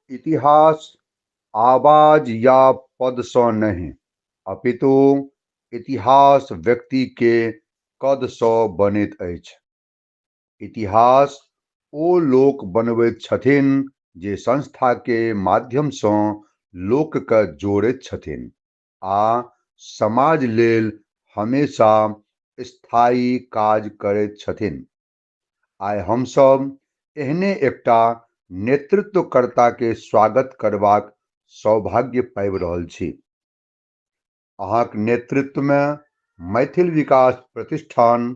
इतिहास आवाज या पद सँ नहीं, अपितु इतिहास व्यक्ति के कद सँ बनैत अछि। इतिहास ओ लोक बनबैत छथिन जे संस्था के माध्यम सँ लोक के जोड़ैत छथिन आ समाज लेल हमेशा स्थायी काज करैत छथिन। आइ हमसब एहने एकटा नेतृत्वकर्ता के स्वागत करबाक सौभाग्य पाबि रहल छी। अहाँक नेतृत्व में मैथिल विकास प्रतिष्ठान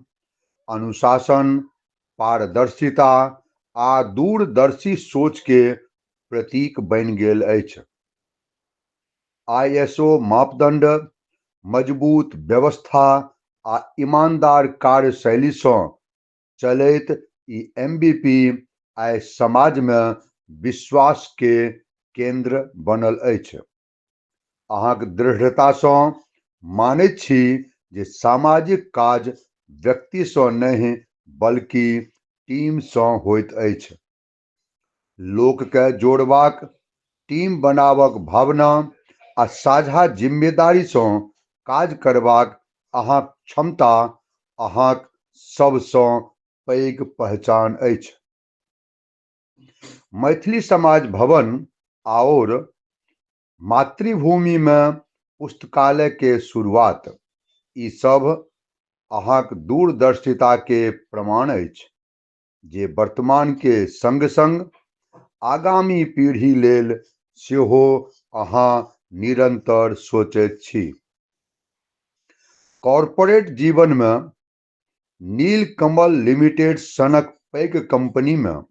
अनुशासन, पारदर्शिता आ दूरदर्शी सोच के प्रतीक बनि गेल अछि। ISO मापदंड, मजबूत व्यवस्था आ ईमानदार कार्यशैली सँ चलैत ई MVP आइ समाज में विश्वास के केंद्र बनल अछि। अहाँक दृढ़ता सँ मानैत छी जे सामाजिक काज व्यक्ति सँ नहीं बल्कि टीम सँ होइत अछि। लोक के जोड़बाक, टीम बनाबक भावना आ साझा जिम्मेदारी सँ काज करबाक अहाँक क्षमता अहाँक सबसँ पैघ पहचान अछि। मैथिली समाज भवन और मातृभूमि में पुस्तकालय के शुरुआत, ई सब अहाँक दूरदर्शिता के प्रमाण अछि जे वर्तमान के संग संग आगामी पीढ़ी लेल सेहो अहाँ निरंतर सोचैत छी। कॉर्पोरेट जीवन में नीलकमल लिमिटेड सनक पैघ कंपनी में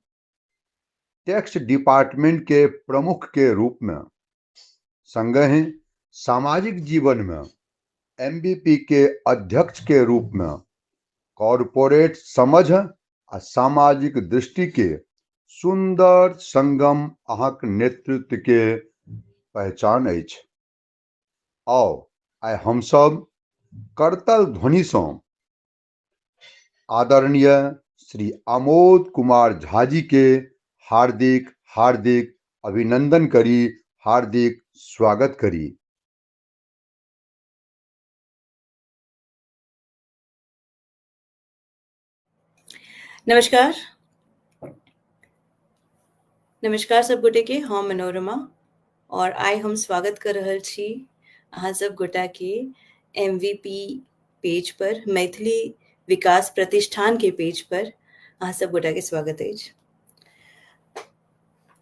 टैक्स डिपार्टमेंट के प्रमुख के रूप में, संगहि सामाजिक जीवन में MVP के अध्यक्ष के रूप में कॉर्पोरेट समझ आ सामाजिक दृष्टि के सुंदर संगम अहाँक नेतृत्व के पहचान अछि। आओ आइ हमसब करतल ध्वनि सँ आदरणीय श्री आमोद कुमार झा जी के हार्दिक हार्दिक अभिनंदन करी, हार्दिक स्वागत करी। नमस्कार नमस्कार सब गोटे के, हम मनोरमा और आइ हम स्वागत कर रहल छी अहाँ सब गोटा के MVP पेज पर, मैथिली विकास प्रतिष्ठान के पेज पर अहाँ सब गोटा के स्वागत अछि।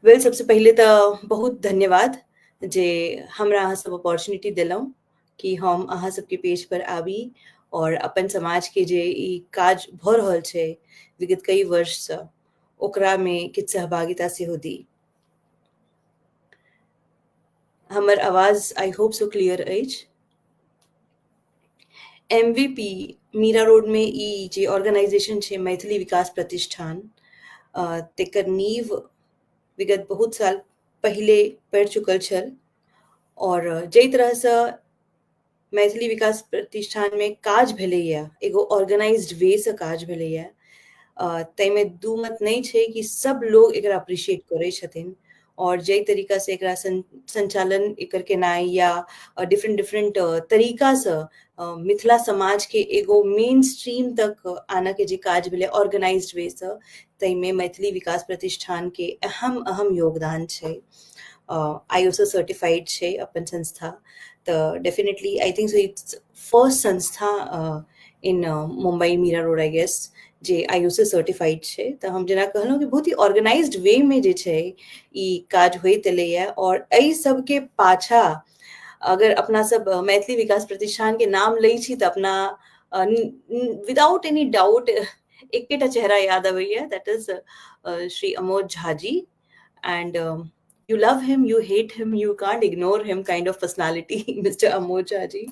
वेल, सबसे पहले तो बहुत धन्यवाद जे हमरा अहाँ सब अपॉर्चुनिटी दिलौं कि हम अहाँ सबके पेज पर आबी और अपन समाज के जे ई काज भ रहल छै विगत कई वर्ष से ओकरा में किछु सहभागिता सेहो दी। हमर आवाज आई होप सो क्लियर अछि। MVP मीरा रोड में ई जे ऑर्गेनाइजेशन छै मैथिली विकास प्रतिष्ठान, तेकर नींव विगत बहुत साल पहिले पड़ि चुकल छल और जै तरह से मैथिली विकास प्रतिष्ठान में काज भेलैया, एगो ऑर्गेनाइज्ड वे से काज भेलैया, तैमे दू मत नहीं छै कि सब लोग एकरा अप्रिशिएट करै छथिन और जै तरीका से एकरा संचालन एकर केनाई या डिफरेंट तरीका से मिथिला समाज के एगो मेन स्ट्रीम तक आना के जे काज भेलै ऑर्गेनाइज्ड वे से, तैमे मैथिली विकास प्रतिष्ठान के अहम योगदान छै। ISO सर्टिफाइड छै अपन संस्था, तो definitely I think so it's first संस्था in Mumbai Mira Road I guess जे ISO सर्टिफाइड छै। तो हम जेना कहलहुँ कि बहुत ही ऑर्गेनाइज्ड वे में जे छै ई काज होइत एलैया और एहि सबके पाछा अगर अपना सब मैथिली विकास प्रतिष्ठान के नाम लै छी तो अपना विदाउट एनी डाउट एकेटा चेहरा याद अबैया, that is Shri Amod Jha ji. And you love him, you hate him, you can't ignore him kind of personality Mr. Amod Jha ji.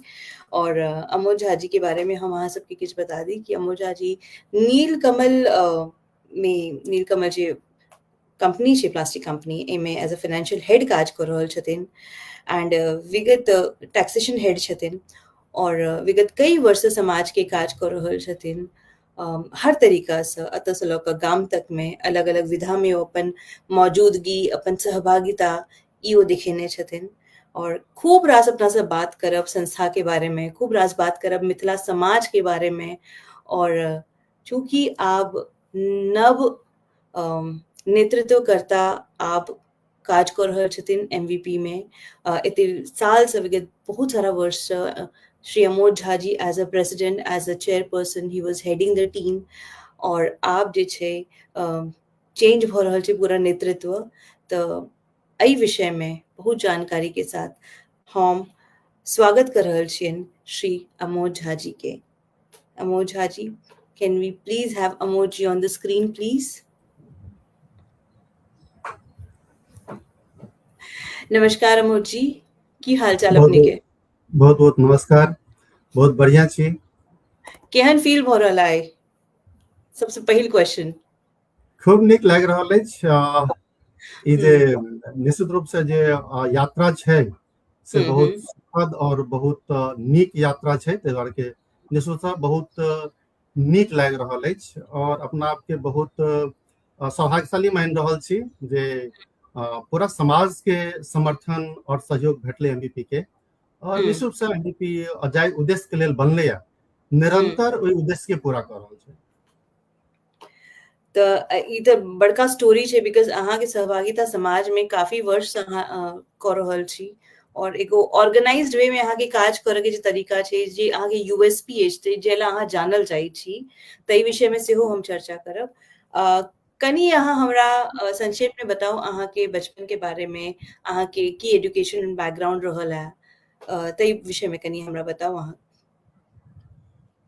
और अमोद झा जी के बारे में हम अहाँ सबके किछु बता दी कि अमोद झा जी नीलकमल में नीलकमल जे कंपनी छै प्लास्टिक कंपनी, एमे एज अ फाइनेंशियल हेड काज कर रहल छथिन एंड विगत टैक्सेशन हेड छथिन और विगत कई वर्ष से समाज के काज कर रहल छथिन हर तरीका से अतः से लऽ कऽ गाम तक में अलग अलग विधा में ओ अपन मौजूदगी अपन सहभागिता ई ओ दिखेने छथिन। और खूब रास अपना से बात करब संस्था के बारे में, खूब रास बात करब मिथिला समाज के बारे में। और चूंकि आप नव नेतृत्वकर्ता आप काज कर रहल छथिन एमवीपी में, एते साल से विगत बहुत सारा वर्ष से Shri Amod Jha ji as a president as a chairperson he was heading the team. और आप जे छै चेंज भ रहल छै पूरा नेतृत्व, तो एहि विषय में बहुत जानकारी के साथ हम स्वागत कर रहल छियन श्री अमोद झा जी के। अमोद झा जी, can we please have Amod ji on the screen, please? नमस्कार अमोद जी, की हाल चाल अपने के? बहुत बहुत नमस्कार, बहुत बढ़िया छी। केहन फील भ रहल है? सबसे पहिल क्वेश्चन। खूब नीक लाग रहल अछि। ई जे निश्चित रूप से जे यात्रा छै से बहुत सुखद और बहुत नीक यात्रा छै, ताहि दुआरे के निश्चित रूप से बहुत नीक लाग रहल अछि और अपना आप के बहुत सौभाग्यशाली मान रहल छी जे पूरा समाज के समर्थन और सहयोग भेटले एमबीपी के। और निश्चित रूप से एमबीपी जाय उद्देश्य के लेल बनले या निरंतर ओहि उद्देश्य के पूरा कर रहल छै। तो ई तो बड़का स्टोरी छै, बिकॉज अहाँ के सहभागिता समाज में काफी वर्ष से अहाँ कर रहल छी और एगो ऑर्गेनाइज्ड वे में अहाँ के काज करे के जे तरीका छै, जे अहाँ के यूएसपी अछि, जेला अहाँ जानल जाइ छी, तई विषय में सेहो हम चर्चा करब। कनी अहाँ हमरा संक्षेप में बताओ अहाँ के बचपन के बारे में, अहाँ के की एजुकेशन बैकग्राउंड रहल है, तई विषय में कनी हमरा बताओ अहाँ।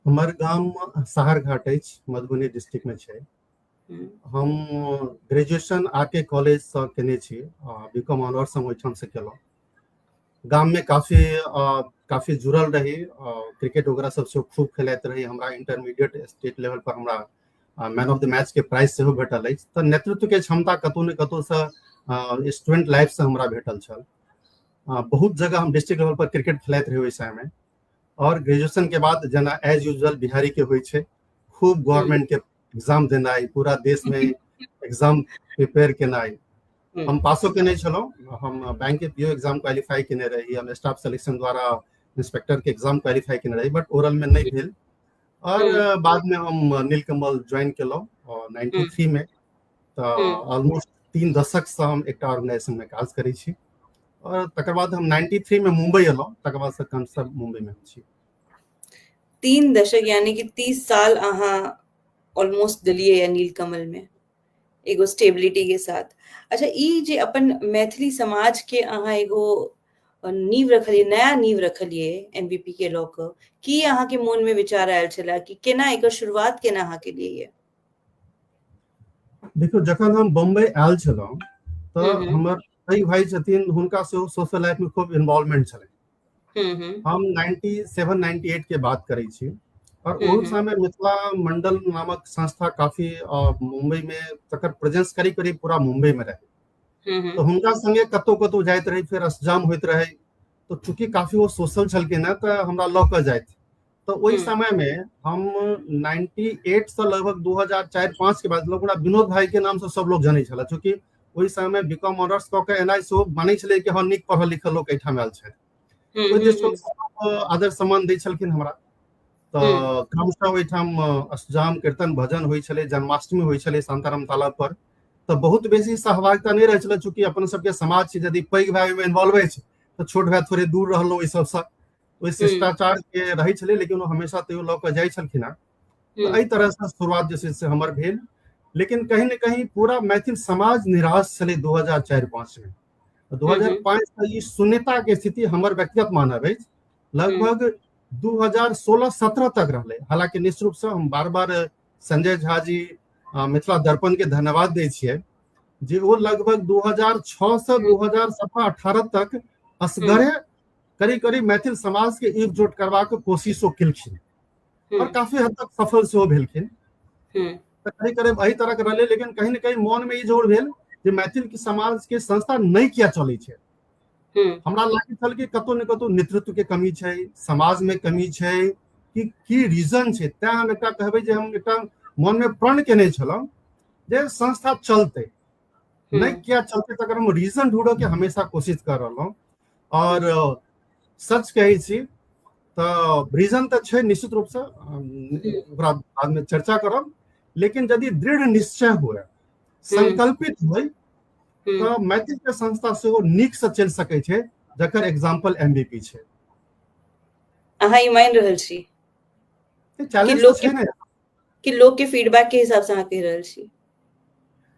हमर गाम सहर घाट अछि, मधुबनी डिस्ट्रिक्ट में छै। हम ग्रेजुएशन आके कॉलेज से केने छी, बीकॉम ऑनर्स हम ओहिठाम से केलहुँ। गाम में काफी जुड़ल रही, क्रिकेट वगैरह सब खूब खेलैत रही। हमरा इंटरमीडिएट स्टेट लेवल पर हमरा मैन ऑफ द मैच के प्राइज सेहो भेटल अछि। तो नेतृत्व के क्षमता कतौ ने कतौ से स्टूडेंट लाइफ से हमरा भेटल छल। बहुत जगह हम डिस्ट्रिक्ट लेवल पर क्रिकेट खेलैत रही ओहि समय में। और ग्रेजुएशन के बाद जना एज यूजुअल बिहारी के होइ छै, खूब गवर्नमेंट के एग्जाम देनाइ, पूरा देश में एग्जाम प्रिपेयर केनाइ। हम पासो केने छलहुँ, हम बैंक के पीओ एग्जाम क्वालिफाई केने रही, हम स्टाफ सिलेक्शन द्वारा इंस्पेक्टर के एग्जाम क्वालिफाई केने रही, बट ओरल में नहीं भेल। और बाद में हम नीलकमल ज्वाइन केलहुँ 93 में। तो ऑलमोस्ट 3 दशक से हम एक ऑर्गेनाइजेशन में काज करै छी। और तकर बाद हम 93 में मुंबई एलहुँ, तकर बाद से कंसर्ट मुंबई में छी। 3 दशक यानी कि 30 साल अहाँ ऑलमोस्ट दिलिए या नीलकमल में एगो स्टेबिलिटी के साथ। अच्छा, ई जे अपन मैथिली समाज के अहाँ एगो नींव रखलिए, नया नींव रखलिए एमबीपी के लऽ कऽ, की अहाँ के मन में विचार आयल छला कि केना एकर शुरुआत केना अहाँ के लिए? देखो, जखन हम बम्बई आयल छलहुँ तो हमर कई भाई छथिन, हुनका से सोशल लाइफ में खूब इन्वॉल्वमेंट छलै। हम 97-98 के बात करै छी। और उस समय मिथिला मंडल नामक संस्था काफी मुंबई में तकर प्रेजेंस करीब करीब पूरा मुंबई में रहे। तो हुनका संगे कतौ कतौ जाइत रही, फिर अष्टजाम होइत रहे। तो चूंकि काफी वो सोशल छलखिन है, तो हमरा लऽ कऽ जाइत। तो वही समय में हम 98 से लगभग 2004-5 के बाद लोग विनोद भाई के नाम से सब लोग जानै छला, चूंकि वही समय में बीकॉम ऑनर्स कऽ के एनआई सो मानै छलै कि हाँ नीक पढ़ल लिखल लोग एहिठाम आयल छै। आदर सम्मान दै छलखिन हमरा। तो क्रमशः ओहिठाम अष्टजाम कीर्तन भजन होइ छलै, जन्माष्टमी होइ छलै शांताराम तालाब पर। तो बहुत बेसी सहभागिता नहीं रहे छलै, चूंकि अपन सबके समाज छै, यदि पैघ भाई में इन्वॉल्व होइ छै तो छोट भाई थोड़े दूर रहलहुँ ओहि सबसँ। ओहि शिष्टाचार के रहै छलै, लेकिन वो हमेशा तैयो लऽ कऽ जाइ छलखिन हेँ। तो एहि तरह से शुरुआत जे छै से हमर भेल। लेकिन कहीं न कहीं पूरा मैथिल समाज निराश छलै 2004-5 में। 2005 से ई शून्यता के स्थिति हमर व्यक्तिगत मानब अछि लगभग 2016-17 तक रहलै। हालांकि निश्चित रूप से हम बार बार संजय झा जी मिथिला दर्पण के धन्यवाद दै छियै जे वो लगभग 2006 से 2017-18 तक असगरे करीब करीब मैथिल समाज के एकजुट करबाक कोशिशो केलखिन और काफी हद तक सफल सेहो भेलखिन। करीब करीब एही तरह के रहलै। लेकिन कहीं न कहीं मन में ई जोर भेल जे मैथिल के समाज के संस्था नहीं किया चलै छै। हमरा लागै छल कि कतौ ने कतौ नेतृत्व के कमी छै, समाज में कमी छै, कि की रीजन छै, तें हम एकटा कहबै जे हम एकटा मन में प्रण केने छलहुँ जे संस्था चलते नहीं किया चलते तकर हम रीजन ढूंढो के हमेशा कोशिश कर रहा हूँ। और सच कहै छी तो रीजन तो छै निश्चित रूप से ओकरा बाद में चर्चा करब, लेकिन यदि दृढ़ निश्चय हुए संकल्पित हुए तो मैथिल के संस्था सेहो नीक से चल सकै छै, जकर एग्जांपल एमबीपी छै। अहाँ ई मान रहल छी चैलेंज तो छै ने कि लोग के फीडबैक के हिसाब से अहाँ कह रहल छी?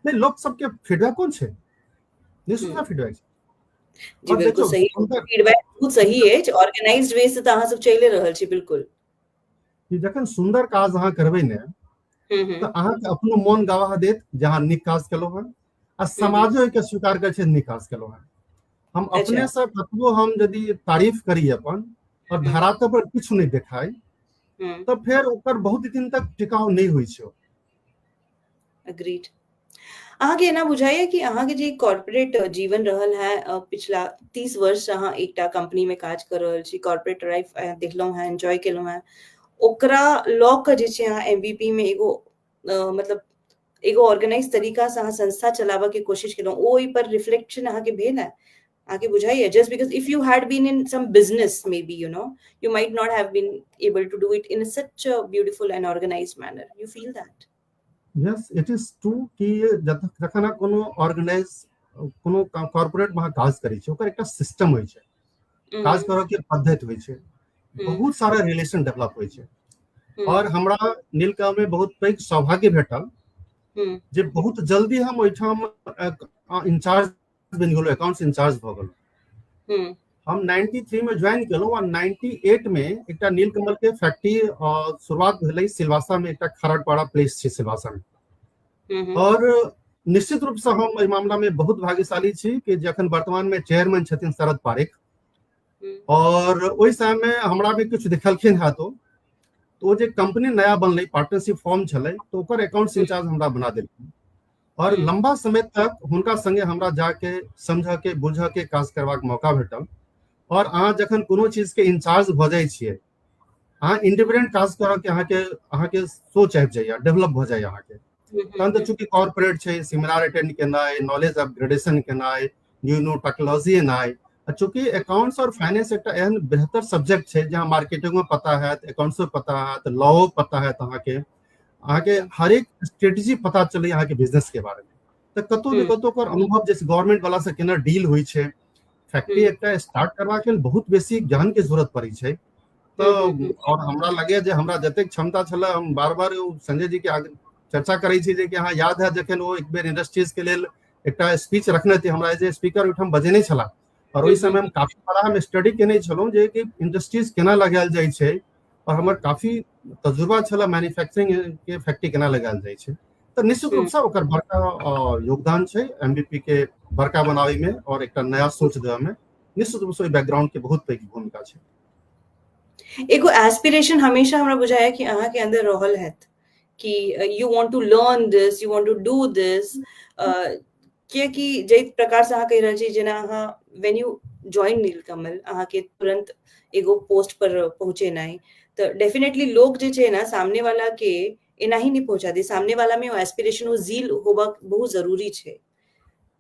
नहीं, लोग सबके फीडबैक कोन छै, निश्चित फीडबैक छै। जी बिल्कुल सही, फीडबैक बहुत सही है, ऑर्गेनाइज्ड वे से त अहाँ सब चले रहल छी। बिल्कुल कि जखन सुंदर काज अहाँ करबै ने तो अहाँ के अपनो मन गवाह देत जहाँ नीक काज केलौ हन, आ समाजो के स्वीकार करे छै नीक काज केलौ हन। हम अपने से कतबो हम यदि तारीफ करी अपन और धरातल पर किछु नहीं देखाई तो फिर ओकर बहुत दिन तक टिकाव नहीं होई छै। अग्रीड। अहाँ के एना बुझाइए कि अहाँ के जे कॉर्पोरेट जीवन रहल है पिछला 30 वर्ष अहाँ एकटा कंपनी में काज कर रहल छी, कॉर्पोरेट लाइफ देखलौ है, एंजॉय केलौ है, ओकरा लॉ के जे छै अहाँ एमबीपी में एगो मतलब एगो ऑर्गेनाइज तरीका से अहाँ संस्था चलाबा के कोशिश केलौ, ओइ पर रिफ्लेक्शन अहाँ के भेल है? आगे बुझाइए just because if you had been in some business maybe you might not have been able to do it in such a beautiful and organized manner. You feel that? Yes, it is true कि जखन कोनो organise कोनो corporate में काज करै छै ओकर एकटा system होय छै, काज करऽ के पद्धति होय छै, बहुत सारा रिलेशन डेवलप होय छै। और हमरा नीलकमल में बहुत पैघ सौभाग्य भेटल जे बहुत जल्दी हम ओइठाम इंचार्ज बनि गेलौ, अकाउंट्स इंचार्ज भ गेलौ। हम 93 में ज्वाइन केलौ और 98 में एकटा नीलकमल के फैक्ट्री शुरुआत भेलै सिलवासा में, एकटा खरड़पाड़ा प्लेस छै सिलवासा में। और निश्चित रूप से हम इस मामला में बहुत भाग्यशाली छी कि जखन वर्तमान में चेयरमैन छथिन शरद पारेख, और ओइ समय में हमरा में कुछ देखलखिन है तो जे कंपनी नया बनलै, पार्टनरशिप फॉर्म छलै तो ओकर अकाउंट्स इंचार्ज हमरा बना देलखिन। और लंबा समय तक हुनका संगे हमरा जाके समझ के बुझ के काज करबाक मौका भेटल। और अहाँ जखन कोनो चीज के इंचार्ज भ जाय छियै, अहाँ इंडिपेंडेंट काज करऽ के अहाँ के सोच आबि जाइया, डेवलप भ जाइया अहाँ के। तहन तो चूंकि कॉर्पोरेट छै, सेमिनार अटेंड केनाइ, नॉलेज अपग्रेडेशन केनाइ, न्यू टैक्नोलॉजी एनाइ, चूंकि अकाउंट्स और फाइनेंस एकटा एहन बेहतर सब्जेक्ट छै जहाँ मार्केटिंगो पता है, अकाउंट्सो पता है, लॉ पता है, अहाँ के हर एक स्ट्रेटेजी पता चले अहाँ के बिजनेस के बारे में। तो कतौ न कतौ कर अनुभव जैसे गवर्नमेंट वाला से केना डील होई छै, फैक्ट्री एकटा स्टार्ट करबा के बहुत बेसी ज्ञान के जरूरत पड़ी छै। तो और हमरा लगे जे हमरा जते क्षमता छला, हम बार-बार संजय जी के आगे चर्चा करै छी जे कि अहाँ याद है जखन वो एक बेर इंडस्ट्रीज के लेल एकटा स्पीच रखने थे, हमरा जे स्पीकर ओइठाम बजेने छला, और ओइ समय हम काफी बड़ा हम स्टडी केने छलौ जे कि इंडस्ट्रीज केना लगायल जाय छै, और हमर काफी तजुर्बा छला मैन्युफैक्चरिंग के फैक्ट्री केना लगायल जाय छै। तो निश्चित रूप से ओकर बड़का योगदान छै एमबीपी के बड़का बनावे में और एक नया सोच देवे में। निश्चित रूप से बैकग्राउंड के बहुत पैघ भूमिका छै। एगो एस्पिरेशन हमेशा हमरा बुझाया कि अहाँ के अंदर रहल है कि you want to learn this, you want to do this, कि जे प्रकार से अहाँ कह रहल छी जेना अहाँ व्हेन यू जॉइन नीलकमल अहाँ के तुरंत एगो पोस्ट पर पहुंचे नहीं, तो डेफिनेटली लोग जे छै ना सामने वाला के एना ही नहीं पहुंचा दे, सामने वाला में वो एस्पिरेशन, वो जील होबा बहुत जरूरी छै।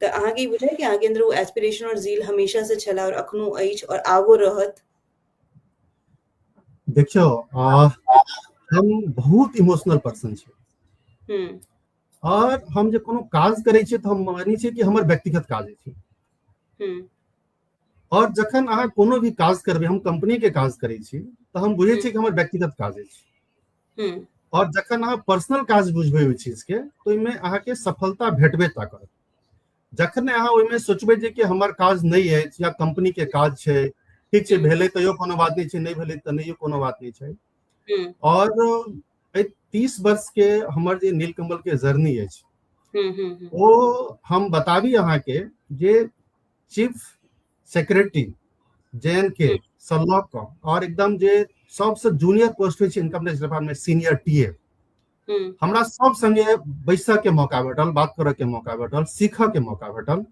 तो अहाँ के बुझाय कि अहाँ के अंदर वो एस्पिरेशन और जील हमेशा से छला और अखनो अछि और आगो रहत? देखियो हम बहुत इमोशनल पर्सन छै, और हम जे कोनो काज करै छियै तो हम मानै छियै कि हमर व्यक्तिगत काज छै। और जखन अहाँ कोनो भी काज करबै, हम कंपनी के काज करै छी तो हम बुझै छियै कि हमर व्यक्तिगत काज छै। और जखन अहाँ पर्सनल काज बुझबै ओइ चीज के तो ओइमे अहाँ के सफलता भेटबे ता करत। जखन अहाँ ओइमे सोचबै जे कि हमर काज नहीं है या कंपनी के काज छै, ठीक छै भेलै तैयो कोनो बात नहीं छै, नहीं भेलै त नहियो कोनो बात नहीं छै। और 30 वर्ष के हमर जे नीलकमल के जर्नी अछि वो हम बताबी अहाँ के जे चीफ सेक्रेटरी JNK से लऽ कऽ और एकदम जे सबसे जूनियर पोस्ट होइ छै income tax department senior TA, हमरा सब संगे बैसऽ के मौका भेटल, बात करऽ के मौका भेटल, सीखऽ के मौका भेटल।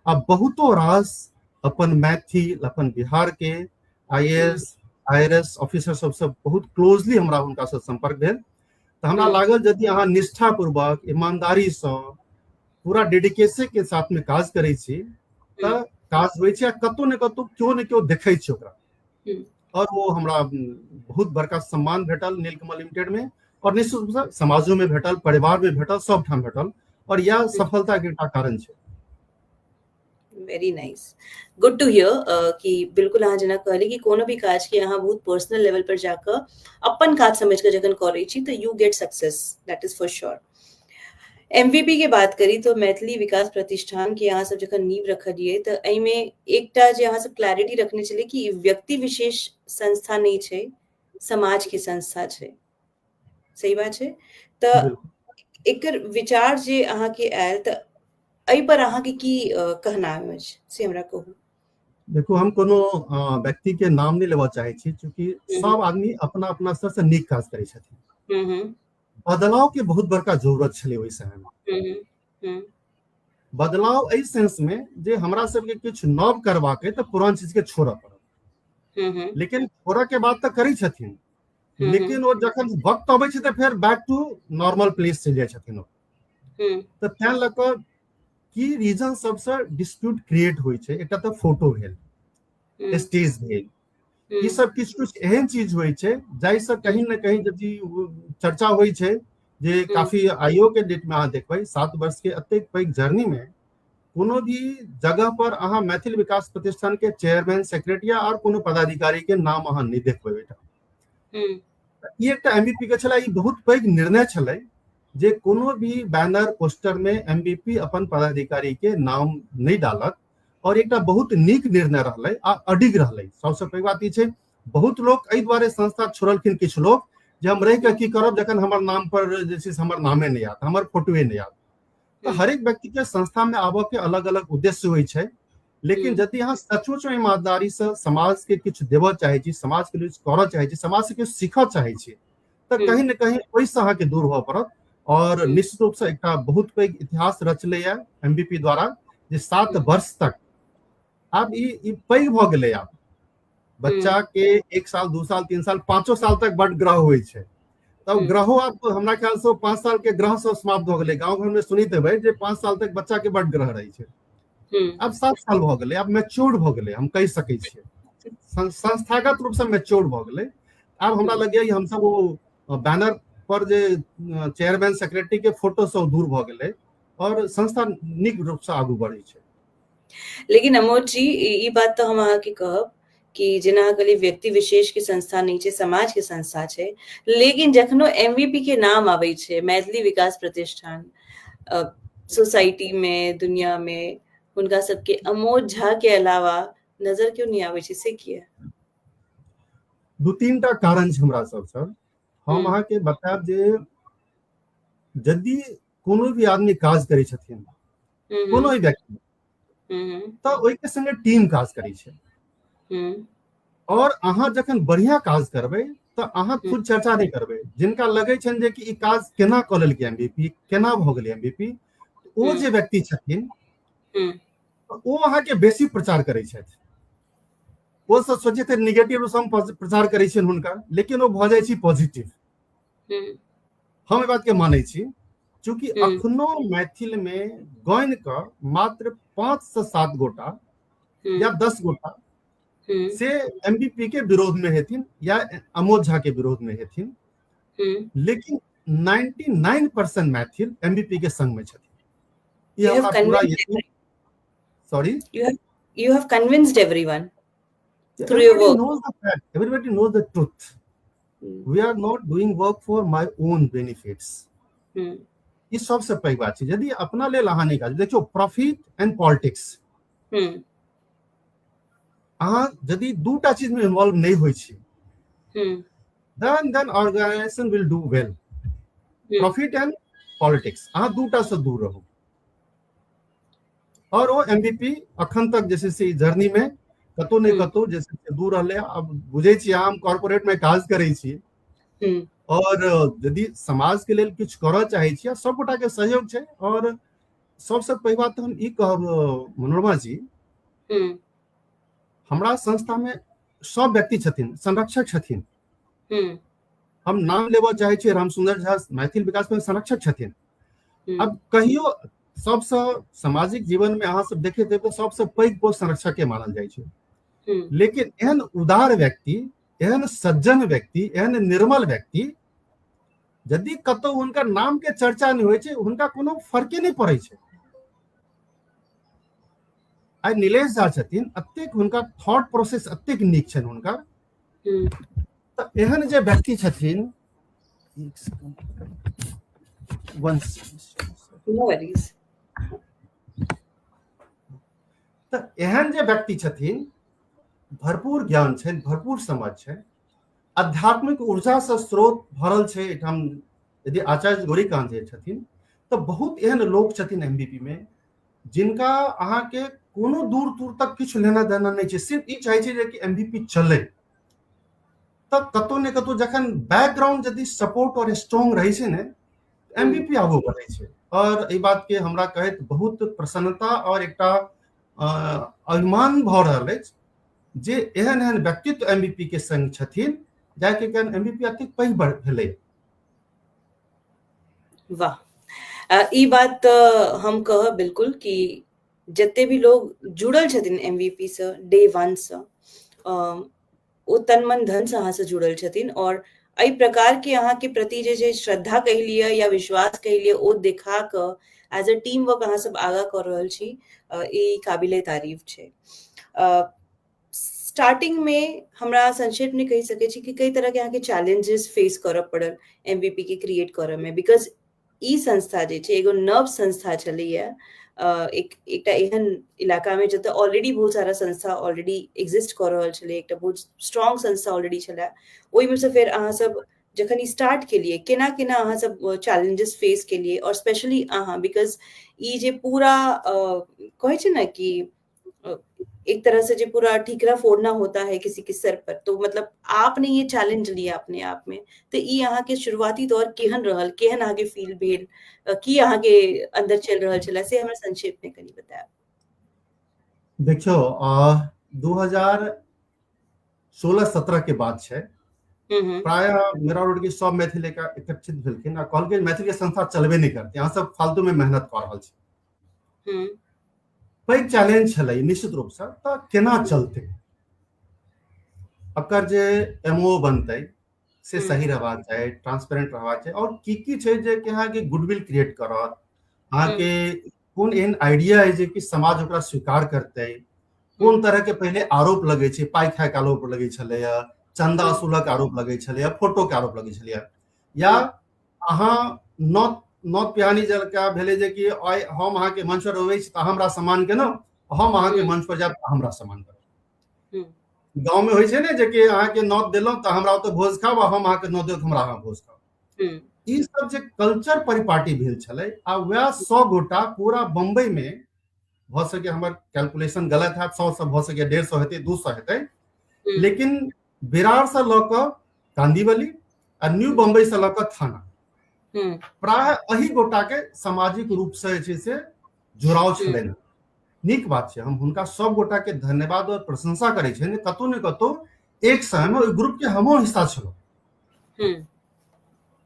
आ बहुतो रास अपन मैथिल, अपन बिहार के IAS IRS ऑफिसर सबसे बहुत क्लोजली हमरा हुनका से संपर्क भेल, तो हमरा लागल यदि अहाँ निष्ठापूर्वक ईमानदारी से पूरा डेडिकेशन के साथ में काज करै छी तऽ काज होइ छै, कतौ ने कतौ क्यों ने क्यों देखै छै ओकरा, और वो हमरा बहुत बड़का सम्मान भेटल नीलकमल लिमिटेड में, और निश्चित रूप से समाजों में भेटल, परिवार में भेटल, सब ठाम भेटल, और यह सफलता के एकटा कारण छै। Very nice, good to hear कि बिल्कुल अहाँ जेना कहली कि कोनो भी काज के अहाँ बहुत पर्सनल लेवल पर जाकर अपन काज समझ के जखन करै छी तऽ you get success, that is for sure. MVP के बात करी तो मैथिली विकास प्रतिष्ठान के अहाँ सब जखन नींव रखलिए तऽ एहिमे एकटा जे अहाँ सब क्लैरिटी रखने छलिए कि व्यक्ति विशेष संस्था नहीं छै, समाज के संस्था छै, सही बात छै? तऽ एकर विचार जे अहाँ के आयल तऽ एहि पर अहाँ के की कहना अछि से हमरा कहू। देखो, हम कोनो व्यक्ति के नाम नहीं लेवा चाहे छी, क्योंकि सब आदमी अपना अपना स्तर से नीक काज करै छथिन। बदलाव के बहुत बड़का जरूरत छलै ओहि समय में। बदलाव एहि सेंस में जे हमरा सबके किछु नव करबाक है तऽ पुरान चीज के छोड़ऽ पड़त, लेकिन छोड़ऽ के बात तऽ करै छथिन, लेकिन वो जखन वक्त अबै छै तऽ फेर बैक टू नॉर्मल प्लेस चलि जाइ छथिन ओ। तऽ तें लऽ कऽ की रीजन सबसे डिस्प्यूट क्रिएट होइ छै, एकटा तऽ फोटो भेल, स्टेज भेल, ई सब किछु एहन चीज होइ छै जाहिसँ कहीं ना कहीं यदि चर्चा होइ छै जे काफी आइयो के डेट में अहाँ देखबै 7 वर्ष के अतेक पैघ जर्नी में कोनो भी जगह पर अहाँ मैथिल विकास प्रतिष्ठान के चेयरमैन, सेक्रेटरी और कोनो पदाधिकारी के नाम अहाँ नहीं देखबै बेटा। ई एकटा MVP के छलै, ई बहुत पैघ निर्णय छलै जे कोनो भी बैनर पोस्टर में MVP अपन पदाधिकारी के नाम नहीं डालत, और एकटा बहुत नीक निर्णय रहलै आ अडिग रहलै। सबसे पैघ बात ई छै, बहुत लोग एहि दुआरे संस्था छोड़लखिन, किछु लोग जे हम रहि के की करब जखन हमर नाम पर जे छै हमर नामे नहीं आत, हमर फोटोए नहीं आत। तो हर एक व्यक्ति के संस्था में आबऽ के अलग अलग उद्देश्य होइ छै, लेकिन यदि अहाँ सचमुच में ईमानदारी से समाज के किछु देवऽ चाहे छी, समाज के लिए करऽ चाहे छी, समाज से किछु सीखऽ चाहे छी, तऽ कहीं न कहीं ओहिसँ अहाँ के दूर होऽ पड़त। और निश्चित रूप से एक बहुत पैघ इतिहास रचले है MVP द्वारा, जे 7 वर्ष तक आब ई पैघ भऽ गेलै। आब बच्चा के 1 साल 2 साल 3 साल 5 साल तक बड ग्रह होइ छै, तब ग्रहो आब हमरा ख्याल से 5 साल के ग्रह से समाप्त भऽ गेलै। गाँव घर में सुनैत हेबै जे 5 साल तक बच्चा के बड ग्रह रहै छै, अब 7 साल भऽ गेलै, अब मैच्योर्ड भऽ गेलै, हम कहि सकै छियै संस्थागत रूप से मैच्योर्ड भऽ गेलै। आब हमरा लगैया हम सब वो बैनर पर जे चेयरमैन सेक्रेटरी के फोटो से दूर भऽ गेलै, और संस्था नीक रूप से आगू बढ़ै छै। लेकिन अमोद जी, ई बात तो हम अहाँ के कहब कि जेना अहाँ कहलिए व्यक्ति विशेष के संस्था नहीं छै, समाज के संस्था छै, लेकिन जखनो MVP के नाम आबै छै, मैथिली विकास प्रतिष्ठान, सोसाइटी में, दुनिया में हुनका सबके अमोद झा के अलावा नजर क्यों नहीं आबै छै, से किया? 2-3 टा कारण छै हमरा सब सर। हम अहाँ के बतायब जे यदि कोनो भी आदमी काज करै छथिन, कोनो भी व्यक्ति, तऽ ओहि के संगे टीम काज करै छै, और अहाँ जखन बढ़िया काज करबै तऽ अहाँ खुद चर्चा नहीं करबै। जिनका लगै छनि जे कि ई काज केना कऽ लेलकै MVP, केना भऽ गेलै MVP, ओ जे व्यक्ति छथिन ओ अहाँ के बेसी प्रचार करै छथि। वो सब सोचै छै नेगेटिव रूप से हम प्रचार करै छियनि हुनका, लेकिन वो भऽ जाइ छै पॉजिटिव। हम एहि बात के मानै छी, चूंकि अखनो मैथिल में गौन का मात्र 5 से 7 गोटा या 10 गोटा से MVP के विरोध में हेथिन या अमोद झा के विरोध में हेथिन, लेकिन 99% मैथिल MVP के संग में छथिन। ये हमरा पूरा यकीन। Sorry, you have convinced everyone through your everybody work. knows the fact, everybody knows the truth. We are not doing work for my own benefits. ई सबसे पैघ बात छै। यदि अपना लेल अहाँ नहीं काज, देखियो प्रॉफिट एंड पॉलिटिक्स, अहाँ यदि 2टा चीज में इन्वॉल्व नहीं होइ छी, then organization will do well. Profit and politics, अहाँ 2टा से दूर रहू। और वो MVP अखन तक जैसे से जर्नी में कतौ नहीं कतौ जैसे दूर रहले। अब बुझे छी हम कॉर्पोरेट में काज करै छी, और यदि समाज के लेल किछु करऽ चाहे छी, सब गोटा के सहयोग छै। और सबसे पैघ बात हम ई कहब मनोरमा जी, हमरा संस्था में सब व्यक्ति छथिन संरक्षक छथिन। हम नाम लेबऽ चाहे छियै रामसुंदर झा मैथिल विकास बैंक संरक्षक छथिन। अब कहियो सबसे सामाजिक जीवन में अहाँ सब देखे थे तो सबसे पैघ पोस्ट संरक्षक के मानल जाय छै, लेकिन एहन उदार व्यक्ति, एहन सज्जन व्यक्ति, एहन निर्मल व्यक्ति यदि कतौ हुनकर नाम के चर्चा नहीं होय छै, हुनका कोनो फर्के नहीं पड़ै छै। आइ नीलेश झा छथिन, अतेक हुनका थॉट प्रोसेस अतेक नीक छनि हुनकर, तऽ एहन जे व्यक्ति छथिन, तऽ एहन जे व्यक्ति छथिन, भरपूर ज्ञान छै, भरपूर समझ छै, आध्यात्मिक ऊर्जा से स्रोत भरल छै एठाम। यदि आचार्य गौरीकांत जी छथिन तऽ बहुत एहन लोक छथिन एमबीपी में जिनका अहाँ के कोनो दूर दूर तक किछु लेना देना नहीं छै, सिर्फ ई चाहे छै कि एमबीपी चले। तऽ कतौ ने कतौ जखन बैकग्राउंड यदि सपोर्ट और स्ट्रांग रहे छै ने, एमबीपी आगू बढ़े छै। और ई बात के हमरा कहैत बहुत प्रसन्नता और एकटा अभिमान भऽ रहल अछि जे एहन एहन व्यक्तित्व एमबीपी के संग छथिन, जाके कारण एमबीपी अति पैघ भेलै। वाह, ई बात हम कह बिल्कुल कि जते भी लोग जुड़ल छथिन एमबीपी से डे वन से, ओ तन मन धन से अहाँ से जुड़ल छथिन और एहि प्रकार के अहाँ के प्रति जे श्रद्धा कह लिया या विश्वास कह लिया ओ देखा क एज अ टीम वर्क अहाँ सब आगा कर रहल छी, ई काबिले तारीफ छै। स्टार्टिंग में हमरा संक्षेप में कही सके छी कि कई तरह के अहाँ के चैलेंजेस फेस करऽ पड़ल एमबीपी के क्रिएट करऽ में, बिकॉज ई संस्था जे छै एगो नव संस्था छलैया, एकटा एहन इलाका में जतऽ ऑलरेडी बहुत सारा संस्था ऑलरेडी एग्जिस्ट कर रहल छलै, एकटा बहुत स्ट्रॉन्ग संस्था ऑलरेडी छलै, ओहि में से फिर अहाँ सब जखन ई स्टार्ट केलिए केना केना अहाँ सब चैलेंजेस फेस केलिए, और स्पेशली अहाँ बिकॉज ई जे पूरा कहै छै ना कि एक तरह से जो पूरा ठीकरा फोड़ना होता है किसी के सर पर, तो मतलब आपने ये चैलेंज लिया अपने आप में, तो ई अहाँ के शुरुआती दौर केहन रहल, केहन अहाँ के फील भेल, की अहाँ के अंदर चल रहल छला से हमरा संक्षेप में कनी बताएब। देखियो 2016-17 के बात छै, प्राय मेरा रोड के सब मैथिल एकत्रित भेलखिन आ कहलकै मैथिल के संस्था चलबे नहीं करते, अहाँ सब फालतू में मेहनत कर रहल छी। पैघ चैलेंज छलै निश्चित रूप से, तऽ केना चलते अकर जे एमओ बनतै से सही रहबाक चाही, ट्रांसपेरेंट रहबाक चाही, और की छै जे कि अहाँ के गुडविल क्रिएट करत, अहाँ के कोन एहन आइडिया है जे कि समाज ओकरा स्वीकार करतै, कोन तरह के पहले आरोप लगे छै, पाई खाय के आरोप लगे छलैया, चंदा वसूलक आरोप लगे छलैया, फोटो के आरोप लगे छलैया, या अहाँ नौत पिहानी जलका भेले जे कि हम अहाँ के मंच पर अबै छी तऽ हमरा सम्मान केना, हम अहाँ के मंच पर जाब तऽ हमरा सम्मान करब। गांव में होय छै ने जे कि अहाँ के नौत देलौ तऽ हमरा ओतऽ भोज खाब, हम अहाँ के नौत देब तऽ हमरा अहाँ भोज खाब। ई सब जे कल्चर परिपाटी भेल छलै, आ वएह 100 गोटा पूरा बम्बई में, भ सके हमर कैलकुलेशन गलत है, 100 से भ सके 150 हेतै, 200 हेतै, लेकिन विरार से लऽ कऽ कांदीवली आ न्यू बम्बई से लऽ कऽ थाना, प्राय अही गोटा के सामाजिक रूप से जे से जुड़ाव छलैन। नीक बात छै, हम हुनका सब गोटा के धन्यवाद और प्रशंसा करै छै। कतौ ने कतौ एक समय में ओहि ग्रुप के हमो हिस्सा छलो,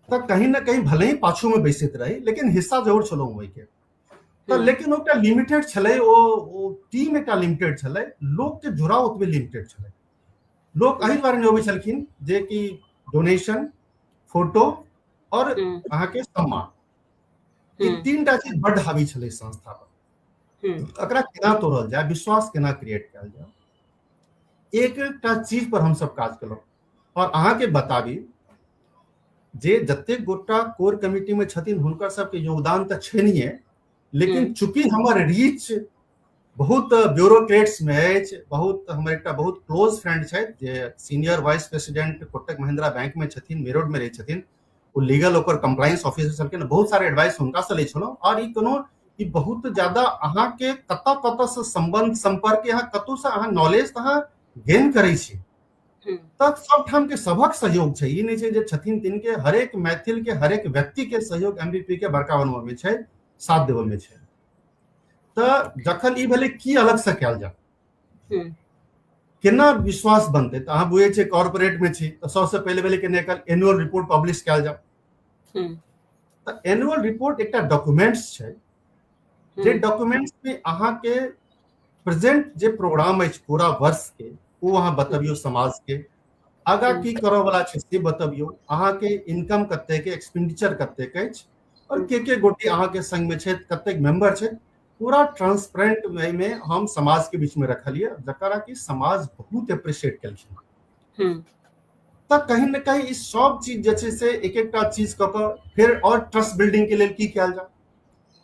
तऽ कहीं ना कहीं भले ही पाछू में बैसैत रही, लेकिन हिस्सा जरूर छलो ओहि के। तऽ लेकिन ओकटा लिमिटेड छलै, ओ टीम एकटा लिमिटेड छलै, लोक के जुड़ाव ओतबे लिमिटेड छलै। लोक एहि दुआरे नहि अबै छलखिन जे कि डोनेशन, फोटो और अहाँ के सम्मान, ई तीनटा चीज बड्ड हावी छलै संस्था पर। एकरा केना तोड़ल जाए, विश्वास केना क्रिएट कयल जाए, एकटा चीज पर हम सब काज केलहुँ। और अहाँ के बताबी जे जतेक गोटा कोर कमिटी में छथिन हुनकर सबके योगदान तऽ छैनिए, लेकिन चूंकि हमर रीच बहुत ब्यूरोक्रेट्स में अछि, बहुत हमर एकटा बहुत क्लोज फ्रेंड छथि जे senior vice president Kotak Mahindra bank में छथिन, मेरठ में रहै छथिन, ओ लीगल ओकर कंप्लायंस ऑफिसर छलखिन, बहुत सारे एडवाइस हुनका से लै छलहुँ। और ई कोनो ई बहुत ज्यादा अहाँ के कतऽ से संबंध संपर्क, अहाँ कतौ से अहाँ नॉलेज अहाँ गेन करै छी, तऽ सब ठाम के सबक सहयोग छै। ई नहीं छै जे छथिन तिनके, हरेक मैथिल के हरेक व्यक्ति के सहयोग एमबीपी के बड़का बनबऽ में छै, साथ देबऽ में छै। तऽ जखन ई भेलै की अलग से कयल जाए, केना विश्वास बनते। तो अहाँ बुझे छे कॉर्पोरेट में छी तो सबसे पहले के नेकल एनुअल रिपोर्ट पब्लिश कैल जाओ। तो एनुअल रिपोर्ट एक डॉक्यूमेंट्स छे, जे डॉक्यूमेंट्स में अहाँ के प्रेजेंट जे प्रोग्राम है पूरा वर्ष के वो वहाँ बतबियो, समाज के आगा की करो वाला छे से बतबियो, अहाँ के इनकम कते के, एक्सपेंडिचर कते के और के गोटी अहाँ के संग में छे, कते मेंबर छे, पूरा ट्रांसपेरेंट वे में हम समाज के बीच में रखलिए, जकरा कि समाज बहुत अप्रिशिएट केलखिन। तो कहीं न कहीं इस सब चीज जैसे से एक चीज क फिर और ट्रस्ट बिल्डिंग के लिए की किया जा,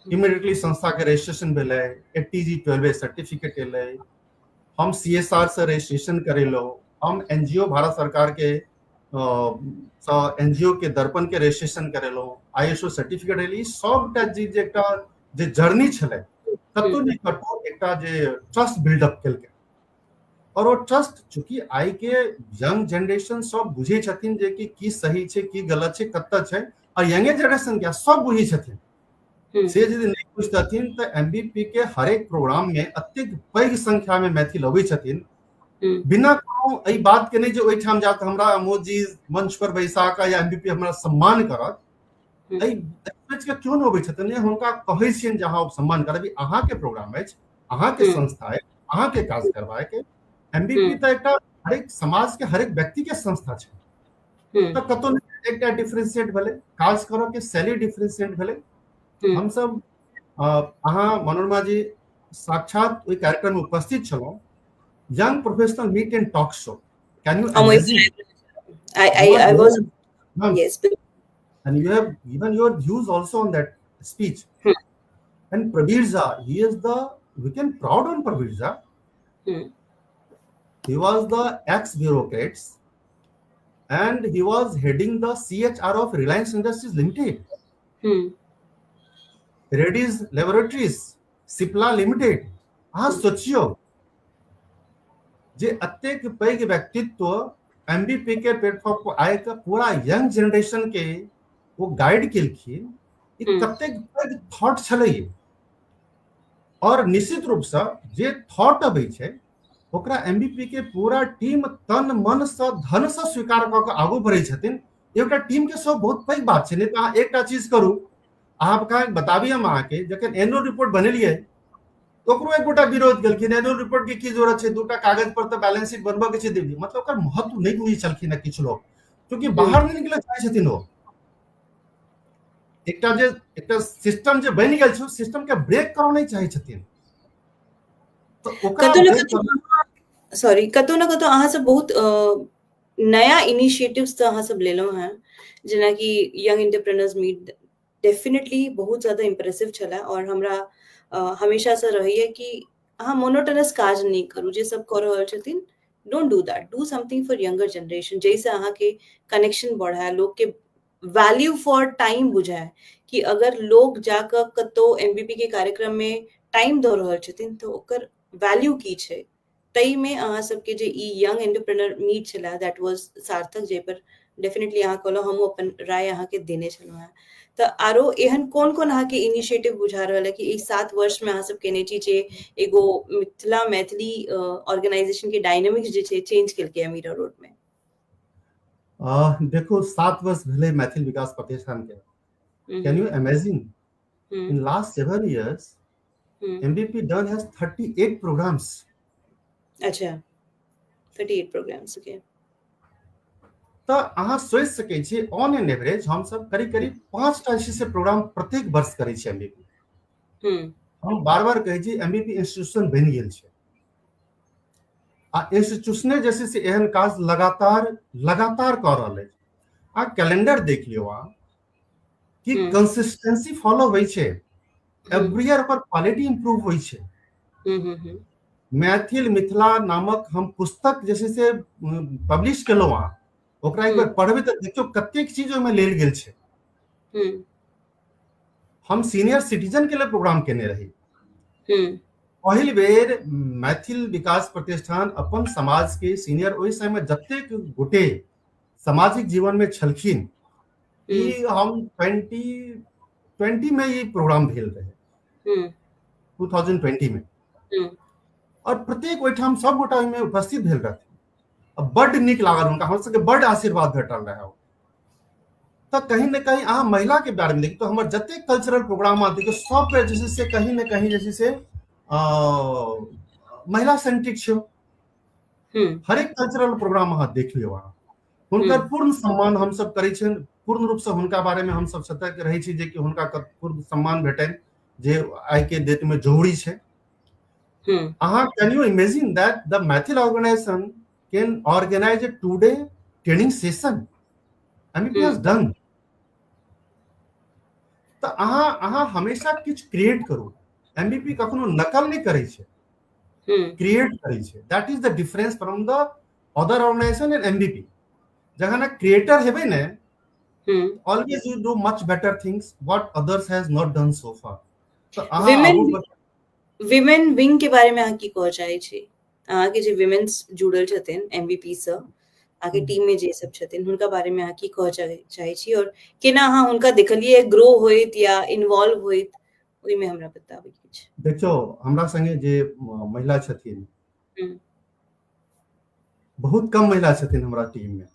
इमीडिएटली संस्था के रजिस्ट्रेशन भेले, एटीजी 12 सर्टिफिकेट एले, हम सीएसआर से रजिस्ट्रेशन करेलो, हम एनजीओ भारत सरकार के एनजीओ के दर्पण के रजिस्ट्रेशन करेलो, आईएसओ सर्टिफिकेट एली, सबटा चीज एकटा जे जर्नी छले कतो नहीं कतो एकटा जे ट्रस्ट बिल्डअप केलके। और वो ट्रस्ट चूंकि आई के यंग जनरेशन सब बुझे छथिन जे कि सही छे की गलत छे कत्ता छे, और यंगे जनरेशन क्या सब बुझे छथिन से यदि नहीं बुझतथिन तो एमबीपी के हर एक प्रोग्राम में अत्यधिक पैघ संख्या में मैथिल अबै छथिन, बिना कोनो एई बात के नहीं जे ओइ ठाम जाके हमरा अमोद जी मंच पर बैसा के या एमबीपी हमरा सम्मान करत, एई सोच के क्यों न अबै छथिन, हुनका कहै छियन जे अहाँ सम्मान करबी, अहाँ के प्रोग्राम है, अहाँ के संस्था है, अहाँ के काज करबाए के। एमबीपी तो एक हर एक समाज के हर एक व्यक्ति के संस्था छे, तो कतो एक डिफरेंशिएट भेले, काज करो के शैली डिफरेंशिएट भेले। हम सब अहाँ मनोरमा जी साक्षात ओइ कार्यक्रम में उपस्थित छलो, young professional meet and talk show, can you imagine? I was, yes, and you have given your views also on that speech. And Prabir, he is we can proud on Prabir. He was the ex-bureaucrats and he was heading the CHR of Reliance Industries Limited, Reddy's Laboratories, Cipla Limited. हाँ सोचियो जे अत्यधिक पैघ व्यक्तित्व MBP के platform को आए का पूरा यंग जनरेशन के वो गाइड केलखिन, कतेक पैघ थॉट छलै। और निश्चित रूप से जे थॉट अबै छै ओकरा एमबीपी के पूरा टीम तन मन से धन से स्वीकार क के आगू बढ़ै छथिन। एकटा टीम के सब बहुत पैघ बात छै। नहीं तो अहाँ एकटा चीज करू, अहाँ बताबी हम अहाँ के जखन एनुअल रिपोर्ट बनेलिए तो ओकरो एक गोटा विरोध केलखिन, एनुअल रिपोर्ट के की जरूरत छै, दूटा कागज पर तो बैलेंस शीट बनबा के छै देबी, मतलब ओकर महत्व नहीं बुझै छलखिन है किछु लोग, क्योंकि बाहर नहीं निकले चाहै छथिन। ओ एकटा सिस्टम जे बनि गेल छै, सिस्टम के ब्रेक करो नहीं चाहै छथिन। तो कतो न कतो अहाँ सब बहुत नया इनिशिएटिव्स तो अहाँ सब लेलो हैं, जेना कि यंग एंटरप्रेन्योर्स मीट डेफिनेटली बहुत ज्यादा इंप्रेसिव छला। और हमरा हमेशा से रही है कि अहाँ मोनोटोनस काज नहीं करू, जे सब कर रहल छथिन, don't do that, do something for younger generation, जैसे अहाँ के कनेक्शन बढ़ाए, लोग के वैल्यू फॉर टाइम बुझाए, कि अगर लोग जाकर कतो एमबीपी के कार्यक्रम में टाइम दो रहल छथिन तो ओकर वैल्यू की छै। तई में अहाँ सबके जे ई यंग एंटरप्रेन्योर मीट छला, दैट वाज सार्थक, जे पर डेफिनेटली अहाँ कहलो, हम अपन राय अहाँ के देने छलो हैं। तो आरो एहन कोन अहाँ के इनिशिएटिव बुझा रहल है कि ई 7 वर्ष में अहाँ सब केने छी जे एगो मिथिला मैथिली ऑर्गेनाइजेशन के डायनामिक्स जे छै चेंज केलके मीरा रोड में? देखो 7 वर्ष भेले मैथिल विकास प्रतिष्ठान के। Can you imagine in last 7 years MBP done has 38 programs. अच्छा, 38 programs, okay. तो अहाँ सोच सके छी ऑन एन एवरेज हम सब करीब 5टा से प्रोग्राम प्रत्येक वर्ष करे छी एमबीपी। हम बार-बार कहे छी एमबीपी इंस्टीट्यूशन बन गेल छै, आ इंस्टीट्यूशने जैसे से एहन काज लगातार कर रहल है। आ कैलेंडर देख लियो आ कि कंसिस्टेंसी फॉलो होई छै, एवरी ईयर पर क्वालिटी इंप्रूव होई छै। मैथिल मिथिला नामक हम पुस्तक जैसे से पब्लिश केलो आ, ओकरा एक बार पढ़बे तो देखियो कतेक चीज में लेल गेल छै। हम सीनियर सिटीजन के लिए प्रोग्राम केने रही, पहिल बेर मैथिल विकास प्रतिष्ठान अपन समाज के सीनियर ओहि समय में जतेक गोटे सामाजिक जीवन में छलखिन, ई हम 2020 में ये प्रोग्राम भेल रहे, 2020 में। और प्रत्येक ओहिठाम सब गोटा में उपस्थित भेल रहथिन। बड्ड नीक लागल हुनका, हमर सबके बड्ड आशीर्वाद भेटल रहे। तो कहीं न कहीं अहाँ महिला के बारे में देखिए तो हमारे जते कल्चरल प्रोग्राम आते हैं सब पे जैसे से कहीं न कहीं जैसे से महिला सेंट्रिक छो। हर एक कल्चरल प्रोग्राम अहाँ देख लियो अहाँ, हुनकर पूर्ण सम्मान हम सब करै छिन, पूर्ण रूप से हुनका बारे में हम सब सतर्क रहै छी जे कि हुनका पूर्ण सम्मान भेटैन जे आइ के डेट में जरूरी छै। अहाँ can you imagine that the Maithil organisation can organise a 2-day training session MBP has done। तो अहाँ हमेशा किछ क्रिएट करू, MBP कखनो नकल नहीं करे छे, क्रिएट करे छे। That is the difference from the other organisation and MBP। जहाँ ना क्रिएटर हेबे ने always you do much better things what others has not done so far. तो विमेन विंग के बारे में अहाँ की कह चाहे छी? अहाँ के जे विमेन्स जुड़ल छथिन MBP से आगे टीम में जे सब छथिन हुनका बारे में अहाँ की कह चाहे छी और केना अहाँ हुनका देखलिए ग्रो होइत या इन्वॉल्व होइत ओइ में हमरा बताबी किछ। देखो हमरा संगे जे महिला छथिन बहुत कम महिला छथिन हमरा टीम में,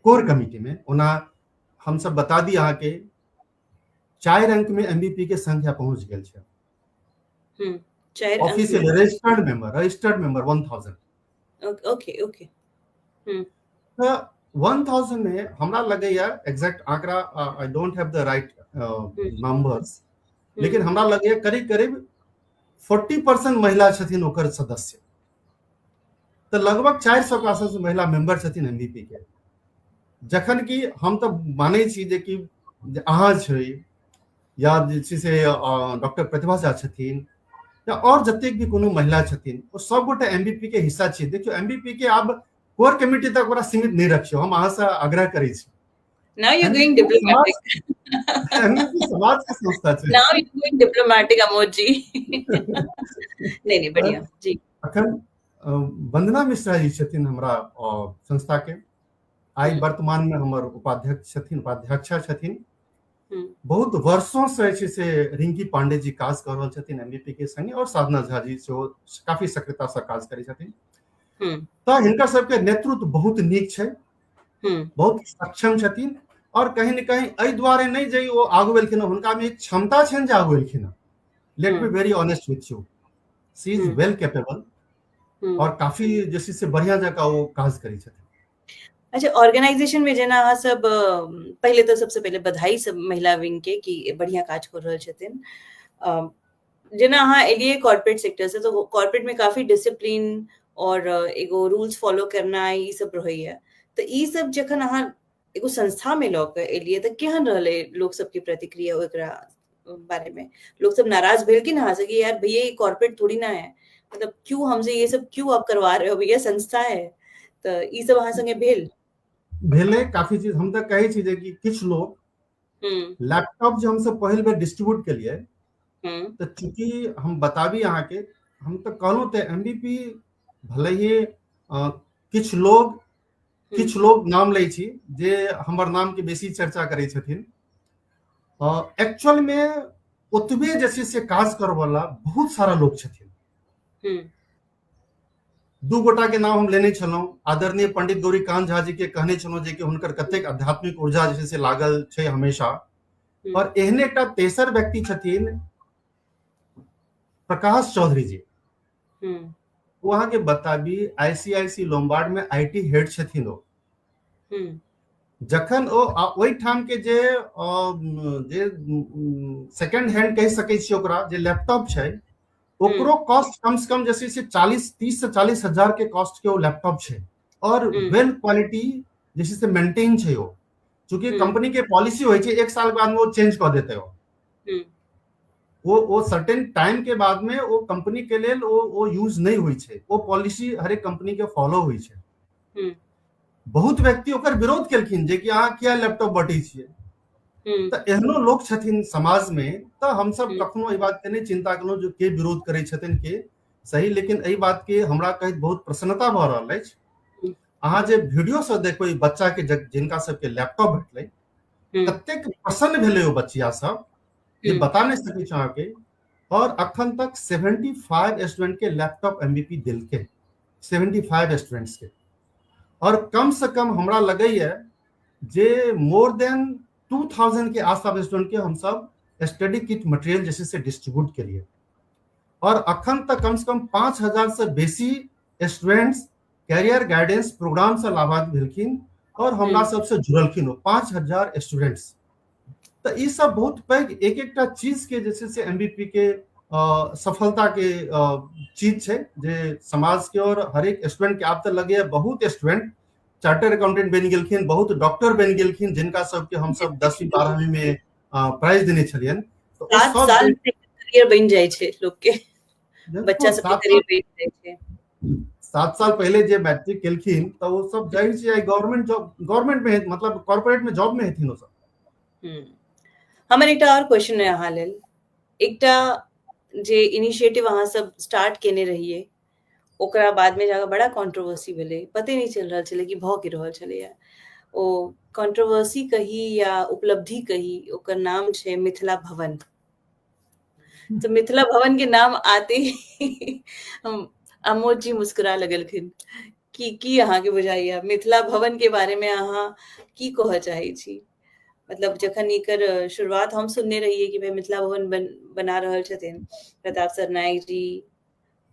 कोर कमिटी में। ओना हम सब बता दी अहाँ के 4 अंक में MBP के संख्या पहुंच गेल छै। Official registered member 1000। ओके तो 1000 में हमरा लगे यार एग्जैक्ट आंकड़ा I don't have the right numbers, लेकिन हमरा लगे करीब 40% महिला छथिन ओकर सदस्य। तो लगभग 400 के आसपास महिला मेंबर छथिन MBP के। जखन कि हम तो माने छी जे कि अहाँ छै या जे से डॉक्टर प्रतिभा झा छथिन या और जतेक भी कोनो महिला छथिन ओ सब गोटे MBP के हिस्सा छी। देखियो MBP के आब कोर कमिटी तक ओकरा सीमित नहीं रखियो, हम अहाँ से आग्रह करै छी। Now you're going diplomatic. MBP समाज के संस्था छै। Now you're going diplomatic Amod जी। नहीं बढ़िया जी। अखन वंदना मिश्रा जी छथिन हमरा संस्था के, आई वर्तमान में हमर उपाध्यक्षा छथिन। बहुत वर्षों से रिंकी पांडे जी काज कर रहल छथिन MBP के संगे और साधना झा जी से काफी सक्रियता से काज करै छथिन। तो हिनकर सबके नेतृत्व बहुत नीक छै, बहुत सक्षम छथिन और कहीं न कहीं एहि द्वारे नहीं जे ओ आगू एलखिन, हुनका में एक क्षमता छन जे आगू एलखिन। Let me very honest with you, she is well capable और काफी जैसे से बढ़िया जगह वो काज करै छथिन। अच्छा, ऑर्गेनाइजेशन में जेना अहाँ सब पहले तो सबसे पहले बधाई सब महिला विंग के कि बढ़िया काज कर रहल छथिन। जेना अहाँ एलिए कॉर्पोरेट सेक्टर से, तो कॉर्पोरेट में काफी डिसिप्लिन और एगो रूल्स फॉलो करना ई सब रहैया। तो ई सब जखन अहाँ एगो संस्था में लऽ के एलिए तो केहन रहले लोग सबके प्रतिक्रिया ओकरा बारे में? लोग सब नाराज भेल कि ना कि यार भैया ये कॉर्पोरेट थोड़ी ना है, मतलब क्यों हमसे ये सब क्यों आप करवा रहे हो, भैया संस्था है। तो ई सब अहाँ संगे भेले काफी चीज हम तो कहे छी जे कि किछ लोग लैपटॉप जो हम सब पहले बेर डिस्ट्रीब्यूट के लिए तो चूंकि हम बताबी अहाँ के, हम तो कहलू ते MBP भले ही किछ लोग नाम ले छी जे हमर नाम के बेसी चर्चा करे छथिन। एक्चुअल में ओतबे जैसे से काज कर वाला बहुत सारा लोग छथिन। 2 गोटा के नाम हम लेने छलौं, आदरणीय पंडित गौरीकांत झा जी के कहने छलौं जे कि हुनकर कतेक आध्यात्मिक ऊर्जा जैसे से लागल छै हमेशा। और एहने एकटा तेसर व्यक्ति छथिन प्रकाश चौधरी जी, वहां के बताबी ICIC लोम्बार्ड में IT हेड छथिन। ओ जखन ओ ओई ठाम के जे सेकंड हैंड कह सकै छी ओकरा जे लैपटॉप छै ओकरो कॉस्ट कम से कम जैसे से 30 से 40 हजार के कॉस्ट के वो लैपटॉप छै और वेल क्वालिटी जैसे से मेंटेन छै। ओ चूंकि कंपनी के पॉलिसी होय छै 1 साल बाद में वो चेंज कर देते हो। वो सर्टेन टाइम के बाद में वो कंपनी के लिए वो यूज नहीं हुई छै, वो पॉलिसी हर एक कंपनी के फॉलो हुई छै। बहुत व्यक्ति ओकर विरोध केलखिन जे कि अहाँ किया लैपटॉप बटै छियै। तो एहनो लोग छथिन समाज में, तो हम सब कखनो ई बात के नहीं चिंता कलौ जो के विरोध करे छथिन के सही, लेकिन एही बात के हमरा कहैत बहुत प्रसन्नता भ रहल अछि। अहाँ जे वीडियो से देखबै बच्चा के जिनका सबके लैपटॉप भेटलै कतेक प्रसन्न भेलै ओ बच्चिया सब, जे बता नहीं सकै छी अहाँ के और अखन तक 75 स्टूडेंट के लैपटॉप एमबीपी दिल के 75 स्टूडेंट्स के, और कम से कम हमरा लगे जे मोर देन 2000 के आसपास स्टूडेंट के हम सब स्टडी किट मटेरियल जैसे से डिस्ट्रीब्यूट करिए, और अखन तक कम से कम 5000 से बेसी स्टूडेंट्स कैरियर गाइडेंस प्रोग्राम से लाभान्वित भेलखिन और हमरा सबसे जुड़लखिन 5000 स्टूडेंट्स। तो ये सब बहुत पैघ एक एकटा चीज के जैसे से एमबीपी के सफलता के चीज है जे समाज के, और हर एक स्टूडेंट के आब तक लगे बहुत स्टूडेंट चार्टर्ड अकाउंटेंट बन गेलखिन, बहुत डॉक्टर बन गेलखिन, जिनका सबके हम सब 10वीं 12वीं में प्राइज देने छलियन। तो 7 साल में करियर बन जाय छे लोग के, बच्चा सब के करियर बन जाय छे। 7 साल पहले जे मैट्रिक केलखिन तो वो सब जाहिर छै गवर्नमेंट जॉब, गवर्नमेंट में मतलब कॉर्पोरेट में जॉब में हेथिन वो सब। हमर एकटा और क्वेश्चन है अहाँ लेल, एकटा जे इनिशिएटिव अहाँ सब स्टार्ट केने रहिए ओकरा बाद में जाकर बड़ा कंट्रोवर्सी भेले, पते नहीं चल रहा छले कि भ के रहल छले, ओ कंट्रोवर्सी कही या उपलब्धि कही, ओकर नाम छे मिथिला भवन। तो मिथिला भवन के नाम आते ही अमोद जी मुस्कुरा लगलखिन कि अहाँ के बुझाइया मिथिला भवन के बारे में अहाँ की कह चाहे छी? मतलब जखन एकर शुरुआत हम सुनने रहिए कि भाई मिथिला भवन बना रहल छथिन प्रताप सरनायक जी,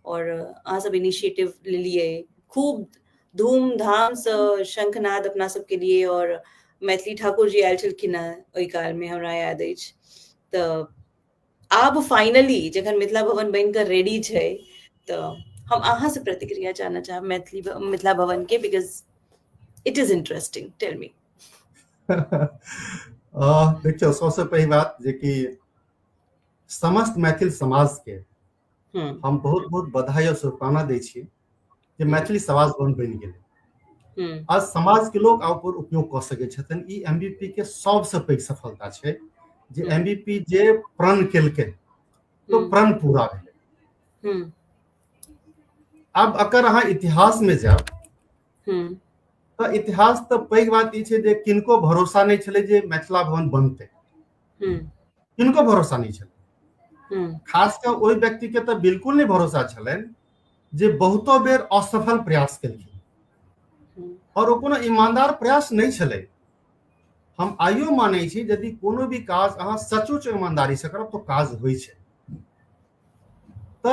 और अहाँ सब इनिशिएटिव ले लिए, खूब धूमधाम से शंखनाद अपना सबके लिए, और मैथिली ठाकुर जी आयल छलखिन ओहि काल में हमरा याद अछि। तो आब फाइनली जखन मिथिला भवन बनकर रेडी छै तो हम अहाँ से प्रतिक्रिया जानना चाहब मिथिला भवन के, because it is interesting, tell me. देखियो सबसे पहली बात जे कि समस्त मैथिल समाज के हम बहुत बहुत बधाई और शुभकामना दै छी जे मैथिली समाज भवन बनि गेलै। आज समाज के लोग ओकर उपयोग क सकै छथिन। ई एमबीपी के सबसे पैघ सफलता छै जे एमबीपी जे प्रण केलकै तो प्रण पूरा भेलै। अब अगर अहाँ इतिहास में जाब तो इतिहास तो पैघ बात ई छै जे किनको भरोसा नहीं छले जे मिथिला भवन बनते, किनको भरोसा नहीं छले, खासकर ओहि व्यक्ति के तो बिल्कुल नहीं भरोसा छलनि जे बहुतो बेर असफल प्रयास केलखिन, और ओ कोनो ईमानदार प्रयास नहीं छले। हम आइयो मानै छी यदि कोनो भी काज अहाँ सचमुच ईमानदारी से करब तो काज होइ छै। तो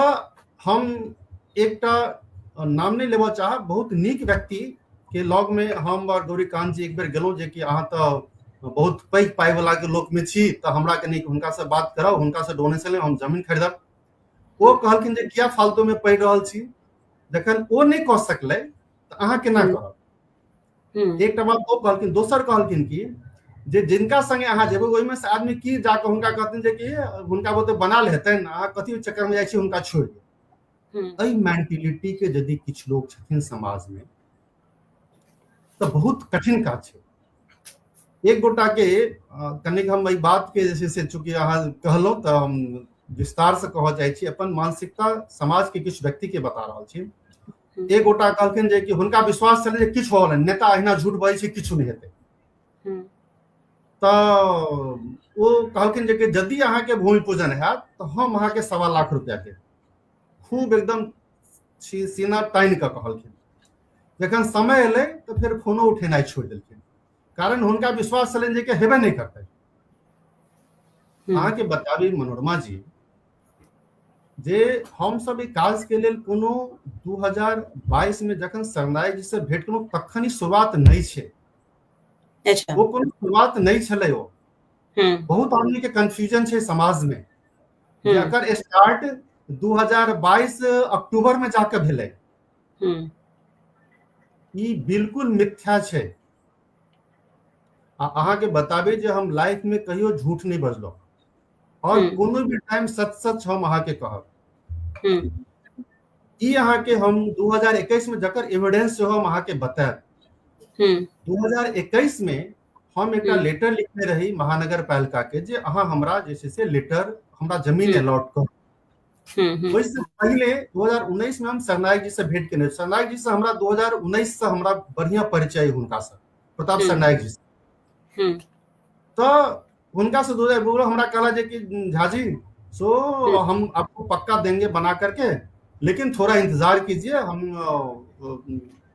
हम एकटा नाम नहीं लेबऽ चाहब, बहुत नीक व्यक्ति के लॉग में हम और गौरीकांत जी एक बेर गेलहुँ जे कि अहाँ तो बहुत पैघ पाई वाला के लोक में छी, तो हमरा कनी हुनका से बात कराउ, हुनका से डोनेशन ले, हम जमीन खरीदब। वो कहलखिन जे किया फालतू में पढ़ि रहल छी, जखन ओ नहीं कह सकले तो अहाँ केना करब। एकटा बात ओ कहलखिन। दोसर कहलखिन कि जे जिनका संगे अहाँ जेबै ओहि में से आदमी की जाके हुनका कहथिन जे कि हुनका वो तो बनाल हेतनि, अहाँ कथी चक्कर में जाइ छी हुनका छोड़ि दियौ। एहि मेंटिलिटी के यदि किछु लोग छथिन समाज में तो बहुत कठिन काज छै। एक गोटा के कनिक हम एहि बात के जैसे से चूंकि अहाँ कहलहुँ तो हम विस्तार से कहऽ चाहै छी, अपन मानसिकता समाज के किछु व्यक्ति के बता रहल छी। एक गोटा कहलखिन जे कि हुनका विश्वास छलै जे किछु होलै, नेता अहिना झूठ बजै छै किछु नहीं हेतै। तो वो कहलखिन जे कि यदि अहाँ के भूमि पूजन हैत तो हम अहाँ के 1.25 लाख रुपया के, खूब एकदम सीना तानि के कहलखिन। जखन समय एलै तो फिर फोनो उठेनाइ छोड़ि देलखिन, कारण हुनका विश्वास छलनि जे कि हेबे नहीं करतै। अहाँ के बताबी मनोरमा जी जे हम सब ई काज के लेल कोनो 2022 में जखन सरनायक जी से भेंट केलहुँ तखन ई शुरुआत नहीं छै। अच्छा, वो कोनो शुरुआत नहीं छलै। वो बहुत आदमी के कंफ्यूजन छै समाज में जे एकर स्टार्ट 2022 अक्टूबर में जाके भेलै। ई बिल्कुल मिथ्या छै। अहाँ के बताबे जे हम लाइफ में कहियो झूठ नहीं बजलहुँ, और कोनो भी टाइम सच सच हम अहाँ के कहब। ई अहाँ के हम 2021 में जकर एविडेंस जो हम अहाँ के बताएब। 2021 में हम एक लेटर लिखने रही महानगर पालिका के जे अहाँ हमरा जैसे से लेटर हमरा जमीन अलॉट कर। वैसे पहले 2019 में हम सरनायक जी से भेंट केने। सरनायक जी से हमरा 2019 से हमरा बढ़िया परिचय हुनका से, प्रताप सरनायक जी से। तो हुनका से 2019 हमरा कहला जे कि झाजी सो हम आपको पक्का देंगे बना करके, लेकिन थोड़ा इंतजार कीजिए। हम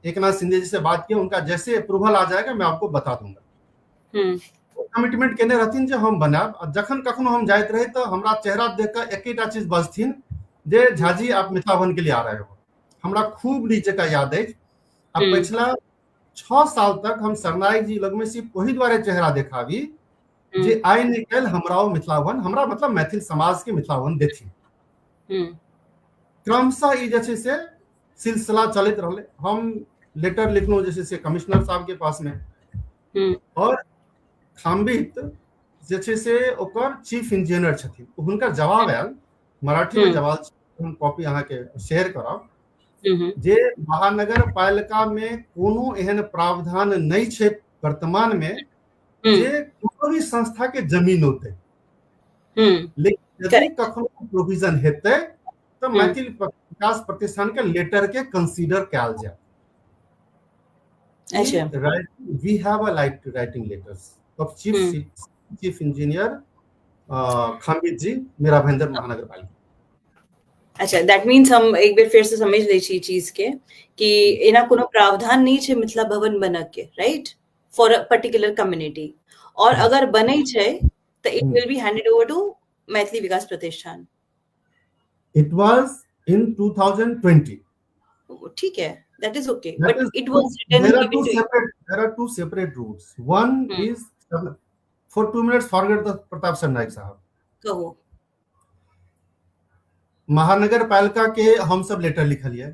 एकनाथ शिंदे जी से बात किए, उनका जैसे अप्रूवल आ जाएगा मैं आपको बता दूंगा। कमिटमेंट केने रहथिन जे हम बनाब। जखन कखनो हम जाइत रहे तो हमरा चेहरा देख कर एकेटा चीज बजथिन जे झाजी आप मिथिला वन के लिए आ रहे हो। हमरा खूब नीक जकाँ याद है। अब पिछला 6 साल तक हम सरनायक जी लग में सिर्फ वही द्वारे चेहरा देखाबी जे आइ निकल हमरा मिथिला वन, हमरा मतलब मैथिल समाज के मिथिला वन देथिन। क्रमशः ई जे से सिलसिला चलत रहले। हम लेटर लिखलो जैसे से कमिश्नर साहब के पास में, और खाम्बित जे से ओकर चीफ इंजीनियर छथिन, हुनकर जवाब आयल मराठी में जवाब, हम कॉपी अहाँ के शेयर करब, जे महानगर पालिका में कोनो एहन प्रावधान नहीं छे वर्तमान में जे कोनो भी संस्था के जमीन होते, लेकिन यदि कखनो प्रोविजन हेते तो मैथिल विकास प्रतिष्ठान के लेटर के कंसीडर कैल जाए। अच्छा, we have a writing letters of chief engineer Khambit ji, मेरा भाईंदर महानगर पालिका। अच्छा, दैट मीन्स हम एक बार फिर से समझ ले छी चीज के कि एना कोनो प्रावधान नहीं छे मिथिला भवन बनक के, right, for a particular community, और अगर बनै छे तो it will be handed over to Maithili Vikas Pratishthan. It was in 2020। ठीक है, that is okay, but it was written there are two separate routes. One is for 2 minutes forget the Pratap Sarnaik साहब। कहो। महानगर पालिका के हम सब लेटर लिखलिए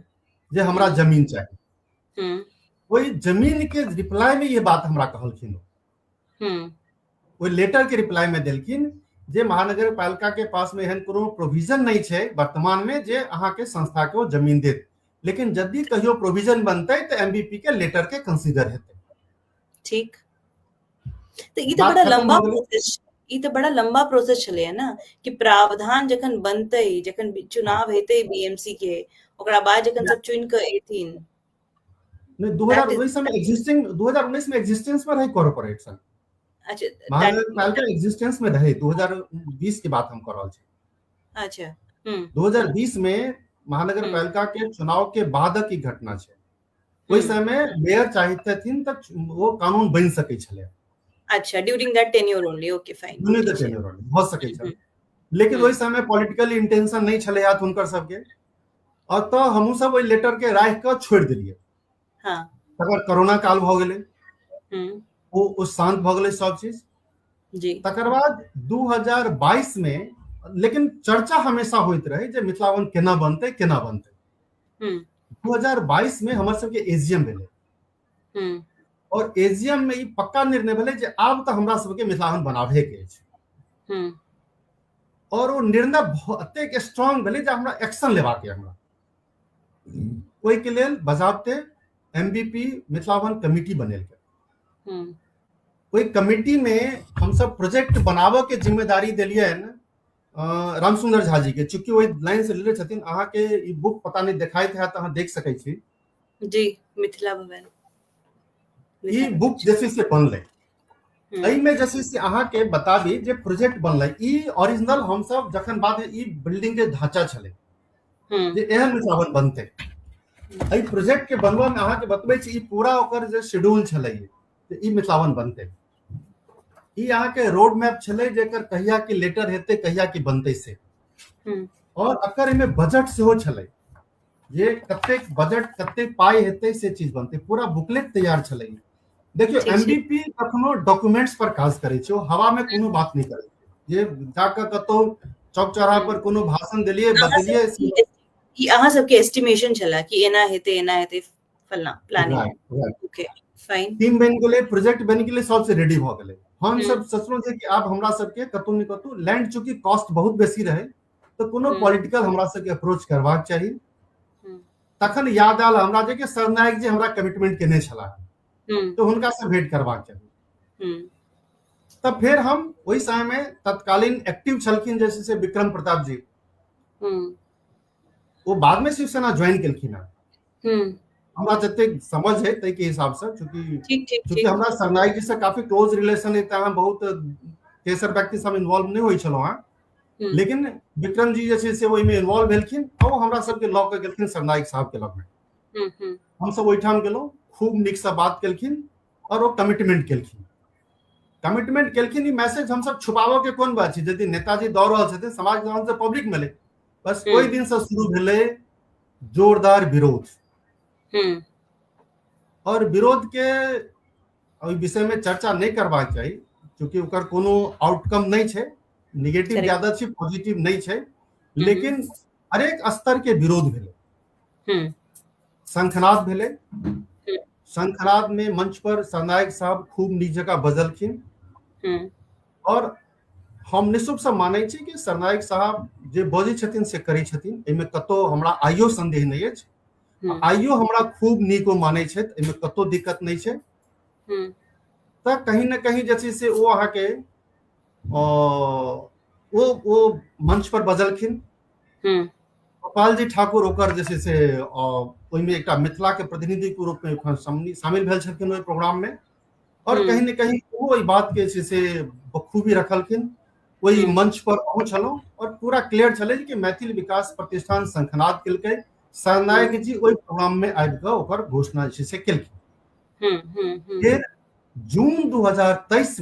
जे हमरा जमीन चाहिए। कोई जमीन के रिप्लाई में ये बात हमरा कहलखिन, कोई लेटर के रिप्लाई में देलखिन जे महानगर पालिका के पास में एहन कोनो प्रोविजन नहीं छे वर्तमान में जे अहाँ के संस्था के वो जमीन देत, लेकिन जदि कहियो प्रोविजन बनते तो एमबीपी के लेटर के कंसीडर हेते। ठीक, तो ई तो बड़ा लंबा प्रोसेस, ई तो बड़ा लंबा प्रोसेस चले है ना कि प्रावधान जखन बनते, जखन चुनाव हेते बीएमसी के, ओकरा बाद जखन सब चुन के एथिन। नहीं, 2019 में एग्जिस्टिंग, 2019 में एग्जिस्टेंस में रहे कॉर्पोरेशन। अच्छा, महानगर पालिका एग्जिस्टेंस में रहे, 2020 की बात हम कर रहल छी। अच्छा, 2020 में महानगर पालिका के चुनाव के बाद की घटना छे। ओइ समय मेयर चाहते थिन तक वो कानून बन सके छले। अच्छा, during that tenure only, okay fine, during the tenure only हो सके छले, लेकिन ओइ समय पॉलिटिकल इंटेंशन नहीं छले हाथ हुनकर सबके, और तो हमहु सब ओइ लेटर के राख के छोड़ दिलिए। हां, अगर कोरोना काल भ गेले, वो शांत भ गेले सब चीज जी। तकर बाद 2022 में लेकिन चर्चा हमेशा होइत रहे जे मिथिला वन केना बनते केना बनते। 2022 में हमर सबके एजीएम भेले, और एजीएम में ई पक्का निर्णय भेले जे आब त हमरा सबके मिथिला वन बनाबे के छै, और वो निर्णय बहुत स्ट्रांग भेले जे हमरा एक्शन लेबा के, हमरा ओइ के लेल बजाबते एमबीपी मिथिला वन कमिटी बनेल के। ओइ कमिटी में हम सब प्रोजेक्ट बनाबो के जिम्मेदारी देलिए न रामसुंदर झा जी के, चूंकि वही लाइन से लेले छथिन। अहाँ के ई बुक पता नहीं देखाइत है तो अहाँ देख सकै छी जी, मिथिला भवन ई बुक जैसे से बनले, एई में जैसे से अहाँ के बताबी जे प्रोजेक्ट बनले। ई ओरिजिनल हम सब जखन बाद ई बिल्डिंग के ढांचा छले जे एहन मिथिला भवन बनते, एई प्रोजेक्ट के बनवा में अहाँ के बतबै छी ई पूरा ओकर जे शेड्यूल छले जे ई मिथिला भवन बनते। ई यहाँ के रोड मैप छले जेकर कहिया के लेटर हेते कहिया के बनते से, और अकर में बजट से हो छले ये कते बजट कते पाई हेते से चीज बनते, पूरा बुकलेट तैयार छले। देखियो एमबीपी कखनो डॉक्यूमेंट्स पर काज करे छै, हवा में कोनो बात नहीं करे जे जाके कतो चौक चौराहा पर कोनो भाषण देलिए बदलिए। ई अहाँ सबके एस्टिमेशन छला कि एना हेते फलना प्लानिंग, ओके फाइन। टीम बन गेले, प्रोजेक्ट बन गेले, सबसे रेडी भ गेले। हम सब सोचलो जे कि आप हमरा सबके कतौ न कतौ लैंड, चूंकि कॉस्ट बहुत बेसी रहे तो कोनो पॉलिटिकल हमरा सबके अप्रोच करबाक चाहिए। तखन याद आल हमरा जे कि सरनायक जी हमरा कमिटमेंट केने छला, तो हुनका से भेंट करबाक चाहिए। तब फिर हम ओहि समय में तत्कालीन एक्टिव छलखिन जैसे से विक्रम प्रताप जी, वो बाद में शिवसेना ज्वाइन केलखिन है। हमरा जते समझ है तै के हिसाब से, चूंकि हमरा सरनायक जी से काफी क्लोज रिलेशन है, त हम बहुत तेसर व्यक्ति सब इन्वॉल्व नहीं होई छलो हां, लेकिन विक्रम जी जे छै से ओहिमे इन्वॉल्व भेलखिन और वो हमरा सबके लऽ के गेलखिन सरनायक साहब के लगमे। हम सब ओहिठाम गेलहुँ, खूब नीक से बात केलखिन और वो कमिटमेंट केलखिन। ई मैसेज हम सब छुपाबऽ के कोन बात छै, यदि नेताजी दऽ रहल छथिन समाज के से पब्लिक मिले, बस ओहि दिन से शुरू भेलै जोरदार विरोध। और विरोध के ओहि विषय में चर्चा नहीं करबाक चाही, क्योंकि ओकर कोनो आउटकम नहीं छै, निगेटिव ज्यादा छै, पॉजिटिव नहीं छै, लेकिन हरेक स्तर के विरोध भेलै। शंखनाद भेलै, शंखनाद में मंच पर सरनायक साहब खूब नीक जकाँ बजलखिन और हम निःशुल्क से मानै छी कि सरनायक साहब जे बजै छथिन से करै छथिन, एहिमे कतौ हमरा आइयो संदेह नहीं अछि। आइयो हमरा खूब नीक मानै छथि, एहिमे कतौ दिक्कत नहीं छै। तऽ कहीं ना कहीं जे छै से ओ अहाँके वो मंच पर बजलखिन। गोपाल जी ठाकुर ओकर जे छै से ओहिमे एकटा मिथिला के प्रतिनिधि के रूप में शामिल भेल छलखिन ओहि प्रोग्राम में, और कहीं ना कहीं वो ओहि बात के छै से बखूबी रखलखिन। वही मंच पर पहुंचलहुं और पूरा क्लियर छलै कि मैथिल विकास प्रतिष्ठान शंखनाद केलकै, सरनायक जी ओहि प्रोग्राम में आबि कऽ ओकर घोषणा जे छै से केलखिन। फिर जून 2023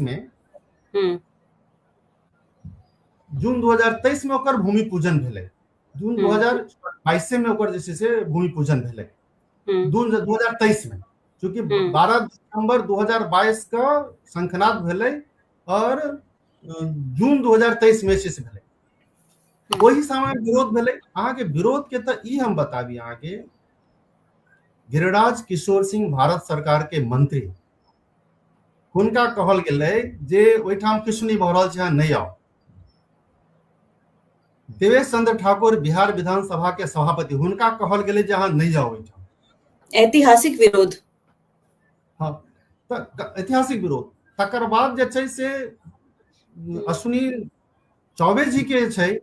में ओकर भूमि पूजन भेलै। जून 2022 में ओकर जे छै से भूमि पूजन भेलै, 2023 में, चूंकि 12 दिसंबर 2022 का शंखनाद भेलै और जून 2023 में से भेलै। वही समय विरोध भेलै। अहाँ के विरोध के तऽ ई हम बताबी, अहाँ के गिरिराज किशोर सिंह भारत सरकार के मंत्री, हुनका कहल गेलै जे ओहिठाम किछु नहीं भऽ रहल छै, अहाँ नहीं आउ। देवेश चंद्र ठाकुर बिहार विधानसभा के सभापति, हुनका कहल गेलै जे अहाँ नहीं जाओ ओहिठाम। ऐतिहासिक विरोध। हाँ, ऐतिहासिक विरोध। तकर बाद जे छै से अश्विनी चौबे जी के छै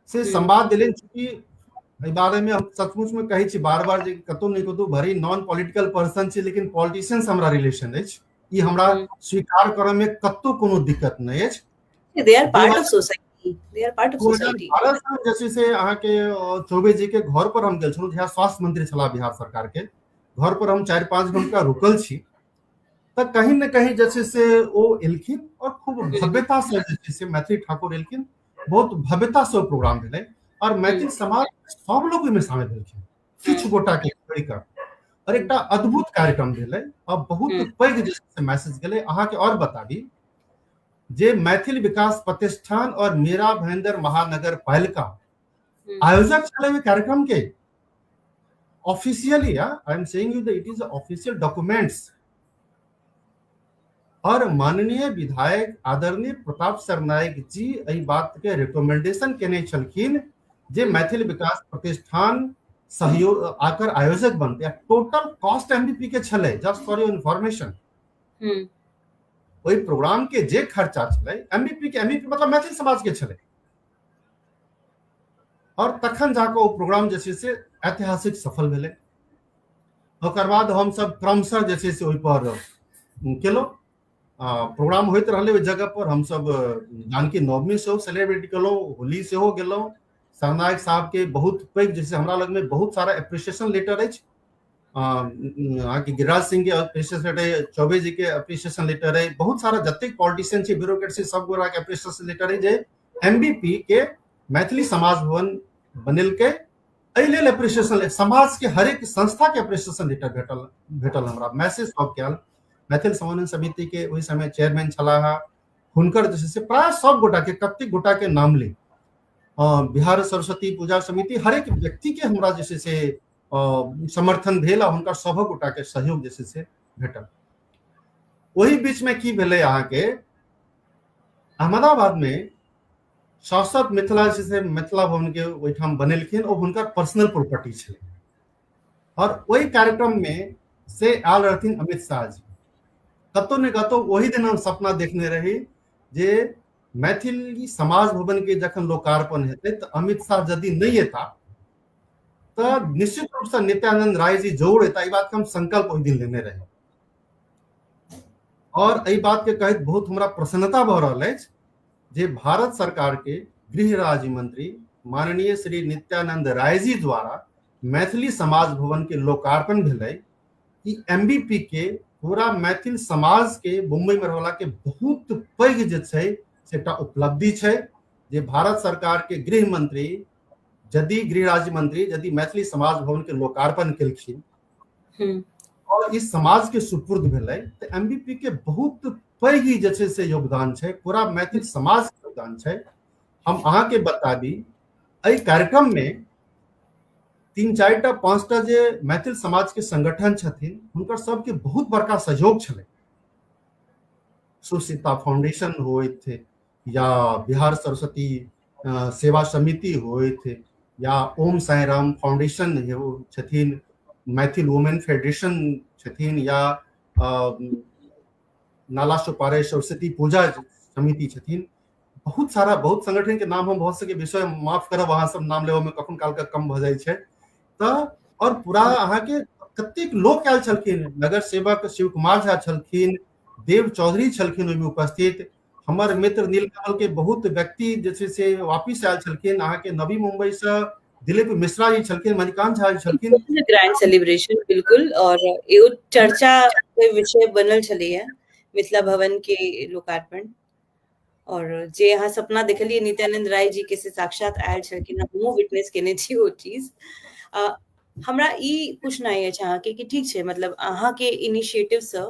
से संवाद दिलेन, चूंकि एहि बारे में हम सचमुच में कहै छी बार बार जे कतौ नहीं कतौ भरी नॉन पॉलिटिकल पर्सन छी, लेकिन पॉलिटिशियन से हमरा रिलेशन अछि, ई हमरा स्वीकार करऽ में कतौ कोनो दिक्कत नहीं अछि। They are part of society. They are part of society. 2012 में जैसे से अहाँ के चौबे जी के घर पर हम गेल छलहुँ, जहाँ स्वास्थ्य मंत्री छला बिहार सरकार के, घर पर हम 4-5 घंटा रुकल छी। तऽ कहीं न कहीं जैसे से ओ एलखिन और खूब भव्यता से जैसे से मैथिली ठाकुर एलखिन, बहुत भव्यता से प्रोग्राम भेलै और मैथिल समाज सब लोग में शामिल भेलखिन, किछु गोटा के छोड़ि कऽ, और एकटा अद्भुत कार्यक्रम भेलै और बहुत पैघ जैसे मैसेज गेलै। अहाँ के और बताबी जे मैथिल विकास प्रतिष्ठान और मीरा भाईंदर महानगर पालिका आयोजक छलै कार्यक्रम के officially. I am saying you that it is official documents. और माननीय विधायक आदरणीय प्रताप सरनायक जी एहि बात के रिकमेंडेशन केने छलखिन जे मैथिल विकास प्रतिष्ठान सहयोग आकर आयोजक बनते। टोटल कॉस्ट एमबीपी के छलै, जस्ट फॉर योर इन्फॉर्मेशन। ओहि प्रोग्राम के जे खर्चा छलै एमबीपी मतलब मैथिल समाज के छलै, और तखन जाके ओ प्रोग्राम जे छै से ऐतिहासिक सफल भेलै। ओकर बाद हम सब क्रमशः जे छै से ओहि पर केलहुँ, प्रोग्राम होइत रहलै ओहि जगह पर। हम सब जानकी नवमी सेहो सेलिब्रेट केलहुँ, होली सेहो गेलहुँ। सरनायक साहब के बहुत पैघ जैसे हमरा लग में बहुत सारा एप्रिसिएशन लेटर अछि, अहाँ के गिरिराज सिंह के एप्रिसिएशन लेटर, चौबे जी के एप्रिसिएशन लेटर है, बहुत सारा जतेक पॉलिटिशियन छै, ब्यूरोक्रेट छै, सब गोरा के एप्रिसिएशन लेटर है जे एमबीपी के मैथिली समाज भवन बनेलकै। एहि लेल एप्रिसिएशन, समाज के हरेक संस्था के एप्रिसिएशन लेटर भेटल हमरा, मैसेज सब कयल। मैथिल समन्वय समिति के ओहि समय चेयरमैन छलाह, हुनकर जे छै से प्राय सब गोटा के, कतेक गोटा के नाम ली, बिहार सरस्वती पूजा समिति, हरेक व्यक्ति के हमरा जे छै से समर्थन भेल आ हुनकर सब गोटा के सहयोग जे छै से भेटल। वही बीच में की भेलै, अहाँ के अहमदाबाद में शाश्वत मिथिला जे छै मिथिला भवन के ओहिठाम बनेलखिन, ओ हुनकर पर्सनल प्रॉपर्टी छलै। और वही कार्यक्रम में से आयल रहथिन अमित शाह जी। कतौ ने कतौ वही दिन हम सपना देखने रही जे मैथिली समाज भवन के जखन लोकार्पण हेतै तऽ अमित शाह यदि नहीं एता तऽ निश्चित रूप से नित्यानंद राय जी जरूर एता। ई बात के हम संकल्प ओहि दिन लेने रही, और एहि बात के कहैत बहुत हमरा प्रसन्नता भऽ रहल अछि जे भारत सरकार के गृह राज्य मंत्री माननीय श्री नित्यानंद राय जी द्वारा मैथिली समाज भवन के लोकार्पण भेलै। ई एमबीपी के पूरा मैथिल समाज के मुंबई में रहला के बहुत पैघ जे छै से एकटा उपलब्धि छै, जे भारत सरकार के गृह मंत्री यदि गृह राज्य मंत्री यदि मैथिली समाज भवन के लोकार्पण केलखिन और इस समाज के सुपुर्द भेलै तो एमबीपी के बहुत पैघ जे छै से योगदान छै, पूरा मैथिल समाज के योगदान छै। हम अहाँ के बताबी एहि कार्यक्रम में 3-4टा 5टा जे मैथिल समाज के संगठन छथिन हुनकर सबके बहुत बड़का सहयोग छलै। सुसीता फाउंडेशन होइत या बिहार सरस्वती सेवा समिति होइत या ओम साई राम फाउंडेशन छथिन, मैथिल वुमेन फेडरेशन छथिन या नाला सुपारे सरस्वती पूजा समिति छथिन, बहुत सारा बहुत संगठन के नाम हम बहुत सके विषय माफ करब, अहाँ सब नाम लेबे में कखन काल के कम भ जाय छै। त और पूरा अहाँ के कतेक लोक आयल छलखिन, नगर सेवक शिव कुमार झा छलखिन, देव चौधरी छलखिन ओहिमे उपस्थित, हमर मित्र नीलकमल के बहुत व्यक्ति जे छै से वापिस आयल छलखिन, अहाँ के नवी मुंबई से दिलीप मिश्रा जी छलखिन, मणिकांत झा जी छलखिन। ग्रैंड सेलिब्रेशन बिल्कुल, और एगो चर्चा के विषय बनल छलै है मिथिला भवन के लोकार्पण, और जे अहाँ सपना देखलिए नित्यानंद राय जी के से साक्षात आयल छलखिन, हमहूँ विटनेस केने छी वो चीज। हमरा ई पूछनाइ अछि अहाँके कि ठीक छै, मतलब अहाँ के इनिशिएटिव से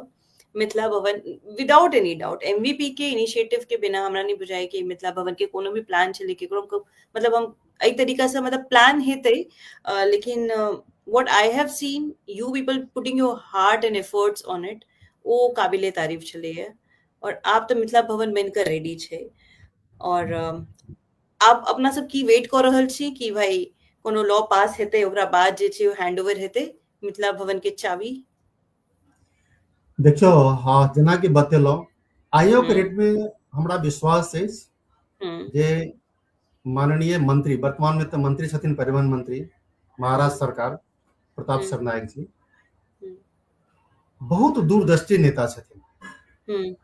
मिथिला भवन विदाउट एनी डाउट एमवीपी के इनिशिएटिव के बिना हमरा नहीं बुझाय कि मिथिला भवन के कोनो भी प्लान छलै केकरो, मतलब हम एहि तरीका से मतलब प्लान हेतै, लेकिन what I have seen you people putting your heart and efforts on it, वो काबिले तारीफ छलै है, और आप तो मिथिला भवन बनकर रेडी छै, और आप अपना सब की वेट कर रहल छी कि भाई कोनो लॉ पास हेतै ओकरा बाद जे छै हैंडओवर हेतै मिथिला भवन के चाबी? देखियो हाँ, जेना कि बतेलहुँ आइयो के रेट में हमरा विश्वास है जे माननीय मंत्री, वर्तमान में तो मंत्री छथिन परिवहन मंत्री महाराष्ट्र सरकार प्रताप सरनायक जी, बहुत दूरदृष्टि नेता छथिन।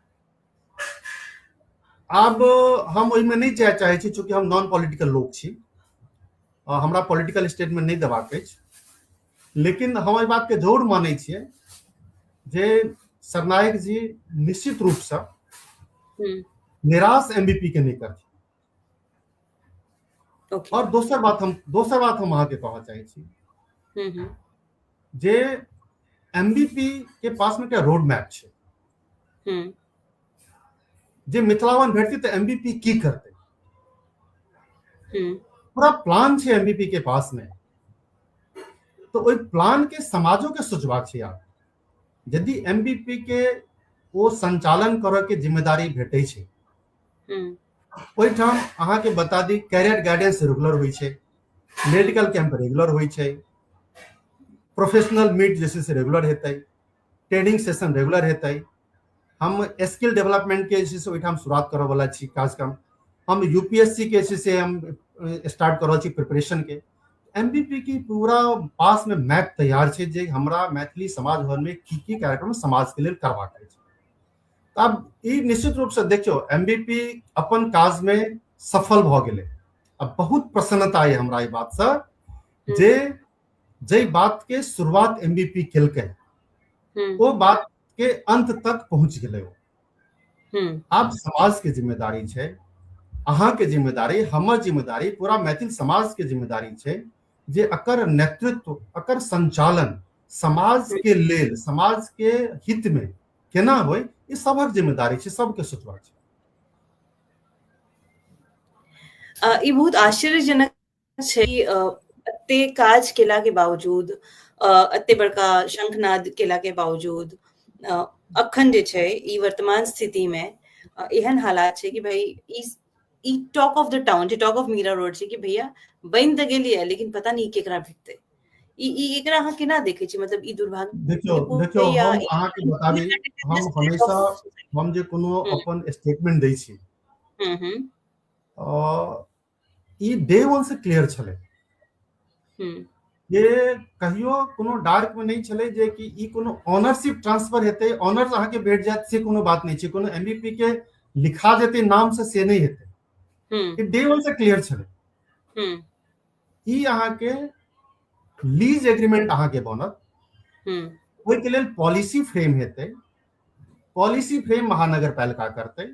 अब हम ओहिमे नहीं जाय चाहे छी, चूंकि हम नॉन पॉलिटिकल लोग छी, हमरा पॉलिटिकल स्टेटमेंट नहीं देबाक अछि, लेकिन हम एहि बात के जरूर मानै छियै जे सरनायक जी निश्चित रूप से निराश एमबीपी के नहीं करथिन। Okay. और दोसर बात हम अहाँ के कहऽ चाहे छी जे एमबीपी के पास में क्या रोड मैप छै, जे मिथिलावन भेटतै तऽ एमबीपी की करतै, पूरा प्लान छै एमबीपी के पास में, तो ओहि प्लान के समाजों के सोचबाक छै। यार यदि एमबीपी के वो संचालन करऽ के जिम्मेदारी भेटै छै, ओहिठाम अहाँ के बता दी कैरियर गाइडेंस रेगुलर होइ छै, मेडिकल कैंप रेगुलर होइ छै, प्रोफेशनल मीट जैसे से रेगुलर हेतै, ट्रेनिंग सेशन रेगुलर हेतै, हम स्किल डेवलपमेंट के जे छै से ओहिठाम शुरुआत करऽ वाला छी, कार्यक्रम हम यूपीएससी के जे से हम स्टार्ट कर रहल छी प्रिपरेशन के। एमबीपी की पूरा पास में मैप तैयार छै जे हमरा मैथिली समाज भवन में की कार्यक्रम समाज के लिए करबाक अछि। अब ई निश्चित रूप से देखियो एमबीपी अपन काज में सफल भ गेलै। अब बहुत प्रसन्नता है हमरा ई बात से जे बात के शुरुआत एमबीपी केलकै वो बात के अंत तक पहुंच गेलै। अब समाज के जिम्मेदारी छै, अहाँ के जिम्मेदारी, हमर जिम्मेदारी, पूरा मैथिल समाज के जिम्मेदारी छै जे एकर नेतृत्व, एकर संचालन समाज के लेल, समाज के हित में केना होय, ई सबक जिम्मेदारी छै, सबके सोचबाक छै। ई बहुत आश्चर्यजनक छै कि एते काज केला के बावजूद, एते बड़का शंखनाद केला के बावजूद अखन जे छै ई वर्तमान स्थिति में एहन हालात छै कि भाई ई टॉक ऑफ द टाउन, जे टॉक ऑफ मीरा रोड छै कि भैया बन तऽ गेलियै लेकिन पता नहीं केकरा भेटतै। ई एकरा अहाँ केना देखै छी, मतलब ई दुर्भाग्य? देखियो हम अहाँ के बताबी, हम हमेशा हम जे कोनो अपन स्टेटमेंट दै छी ई डे वन से क्लियर छलै, ये कहियो कोनो डार्क में नहीं छलै जे कि ई कोनो ऑनरशिप ट्रांसफर हेतै, ऑनर्स अहाँ के भेट जायत से कोनो बात नहीं छै, कोनो एमबीपी के लिखा जेतै नाम से नहीं हेतै। कि डे वन से क्लियर छले ई अहाँ के लीज एग्रीमेंट अहाँ के बनत ओहि के लेल पॉलिसी फ्रेम हेतै, पॉलिसी फ्रेम महानगर पालिका करतै,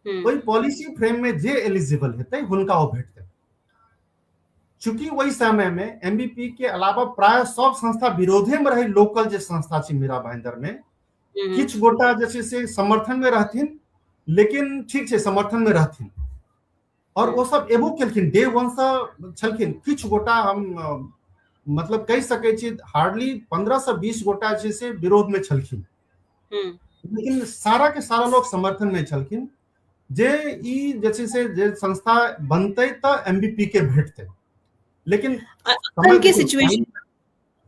ओहि पॉलिसी फ्रेम में जे एलिजिबल हेतै हुनका ओ भेटतै। चूंकि वही समय में एमबीपी के अलावा प्राय सब संस्था विरोधे में रहे, लोकल जे संस्था छै मीरा भाईंदर में किछ गोटा जे छै से समर्थन में रहथिन, लेकिन ठीक छै समर्थन में रहथिन और वो सब एबो केलखिन, डे वन से छलखिन। किछ गोटा हम मतलब कह सकै छी हार्डली 15 से 20 गोटा जे से विरोध में छलखिन, लेकिन सारा के सारा लोग समर्थन में छलखिन जे ई जे छै से जे संस्था बनतै त एमबीपी के भेटतै। लेकिन अखन के सिचुएशन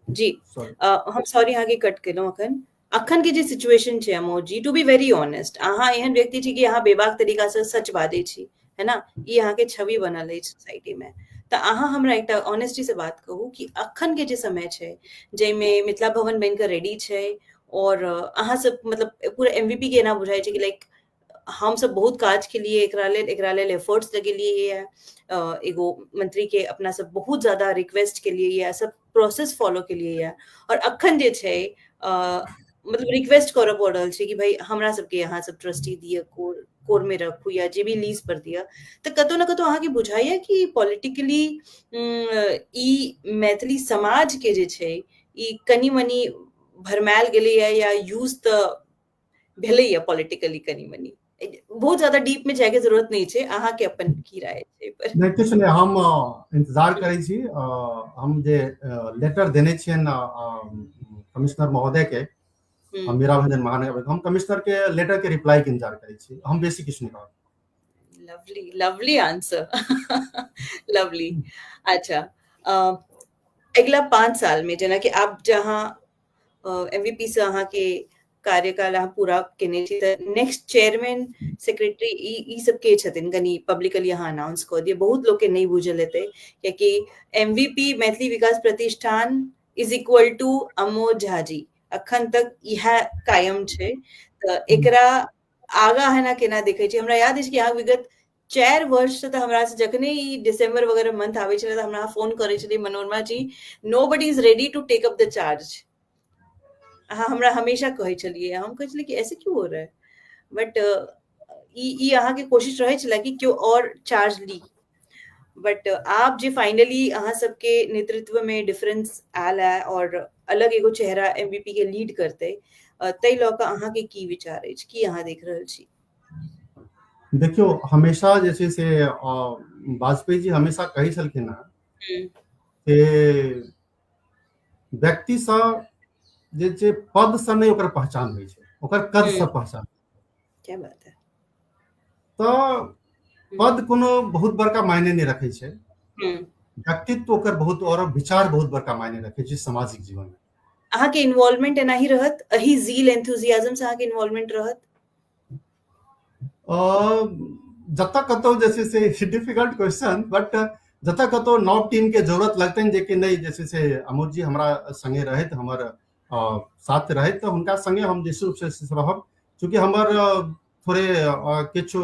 जी हम सॉरी आगे कट केलहुं, अखन के जे सिचुएशन छै अमोद जी, टू बी वेरी ऑनेस्ट, अहाँ एहन व्यक्ति छी कि अहाँ बेबाक तरीका से सच बाजै छी, है ना, ई अहाँ के छवि बनल है सोसाइटी में। तो अहाँ हमरा एकटा ऑनेस्टी से बात कहू कि अखन के जे समय छै जैमे मिथिला भवन बन के रेडी छै और अहाँ सब मतलब पूरा एमवीपी के ना बुझाई छै कि लाइक हम सब बहुत काज के लिए एकरा लेल एफर्ट्स लगेलिए है, एगो मंत्री के अपना सब बहुत ज्यादा रिक्वेस्ट के लिए या सब प्रोसेस फॉलो के लिए है, और अखन जे छै मतलब रिक्वेस्ट करऽ पड़ रहल छै कि भाई हमरा सबके यहाँ सब ट्रस्टी दिया कोर में रखू या जे भी लीज पर दिया, तो कतो ना कतो अहाँ के बुझाइए कि पॉलिटिकली ई मैथिली समाज के जे छै ई कनी मनी भरमायल गेलैया या यूज त भेलैया पॉलिटिकली कनी मनी। बहुत ज्यादा डीप में जाए के जरूरत नहीं छै, अहाँ के अपन की राय छै पर? नहीं किछ नहीं, हम इंतजार करै छी। हम जे लेटर देने छियन कमिश्नर महोदय के, हम मीरा भाईंदर महानगर, हम कमिश्नर के लेटर के रिप्लाई के इंतजार करै छी, हम बेसी किछ नहीं कहब। Lovely lovely answer lovely. अच्छा, अगला 5 साल में जेना कि आप जहाँ एमवीपी से अहाँ के कार्यकाल अहाँ पूरा केने छी, त नेक्स्ट चेयरमैन सेक्रेटरी ई सब के छथिन कनी पब्लिकली अहाँ अनाउंस कर दिए, बहुत लोग के नहीं बुझल हेतै कियाकि MVP Maithili Vikas Pratishthan is equal to Amod Jha ji, अखन तक यह कायम छै। त एकरा आगा है ना केना देखे छी? हमरा याद अछि कि अहाँ विगत 4 वर्ष से हमरा से जखने ई दिसंबर वगैरह मंथ आवे छले त हमरा फोन करे छलिए, Manorama ji nobody is ready to take up the charge. हाँ, हमरा हमेशा कहे चलिए, हम कहे चलिए कि ऐसे क्यों हो रहा है, बट ई अहाँ के कोशिश रहे छला कि क्यों और चार्ज ली, बट आप जे फाइनली अहाँ सबके नेतृत्व में डिफरेंस आयल है और अलग एगो चेहरा एमबीपी के लीड करते, तै लऽ कऽ अहाँ के की विचार अछि, की अहाँ देख रहल छी? देखियो, हमेशा जे छै से वाजपेयी जी हमेशा कही छलखिन हैं कि व्यक्ति सँ जे छै पद से नहीं ओकर पहचान होइ छै, ओकर कद से पहचान। क्या बात है। तो पद कोनो बहुत बड़का मायने नहीं रखे छै, व्यक्तित्व ओकर बहुत और विचार बहुत बड़का मायने रखे छै सामाजिक जीवन में। अहाँ के इन्वॉल्वमेंट एना ही रहत, अही जील एंथुजियाज्म से अहाँ के इन्वॉल्वमेंट रहत? जतऽ कतौ जे छै से डिफिकल्ट क्वेश्चन, बट जतऽ कतौ नव टीम के जरूरत लगतनि जे कि नहीं जे छै से अमोद जी हमरा संगे रहत, हमर साथ रहत, तो हुनका संगे हम निश्चित रूप से रहब। चूँकि हमर थोड़े किछु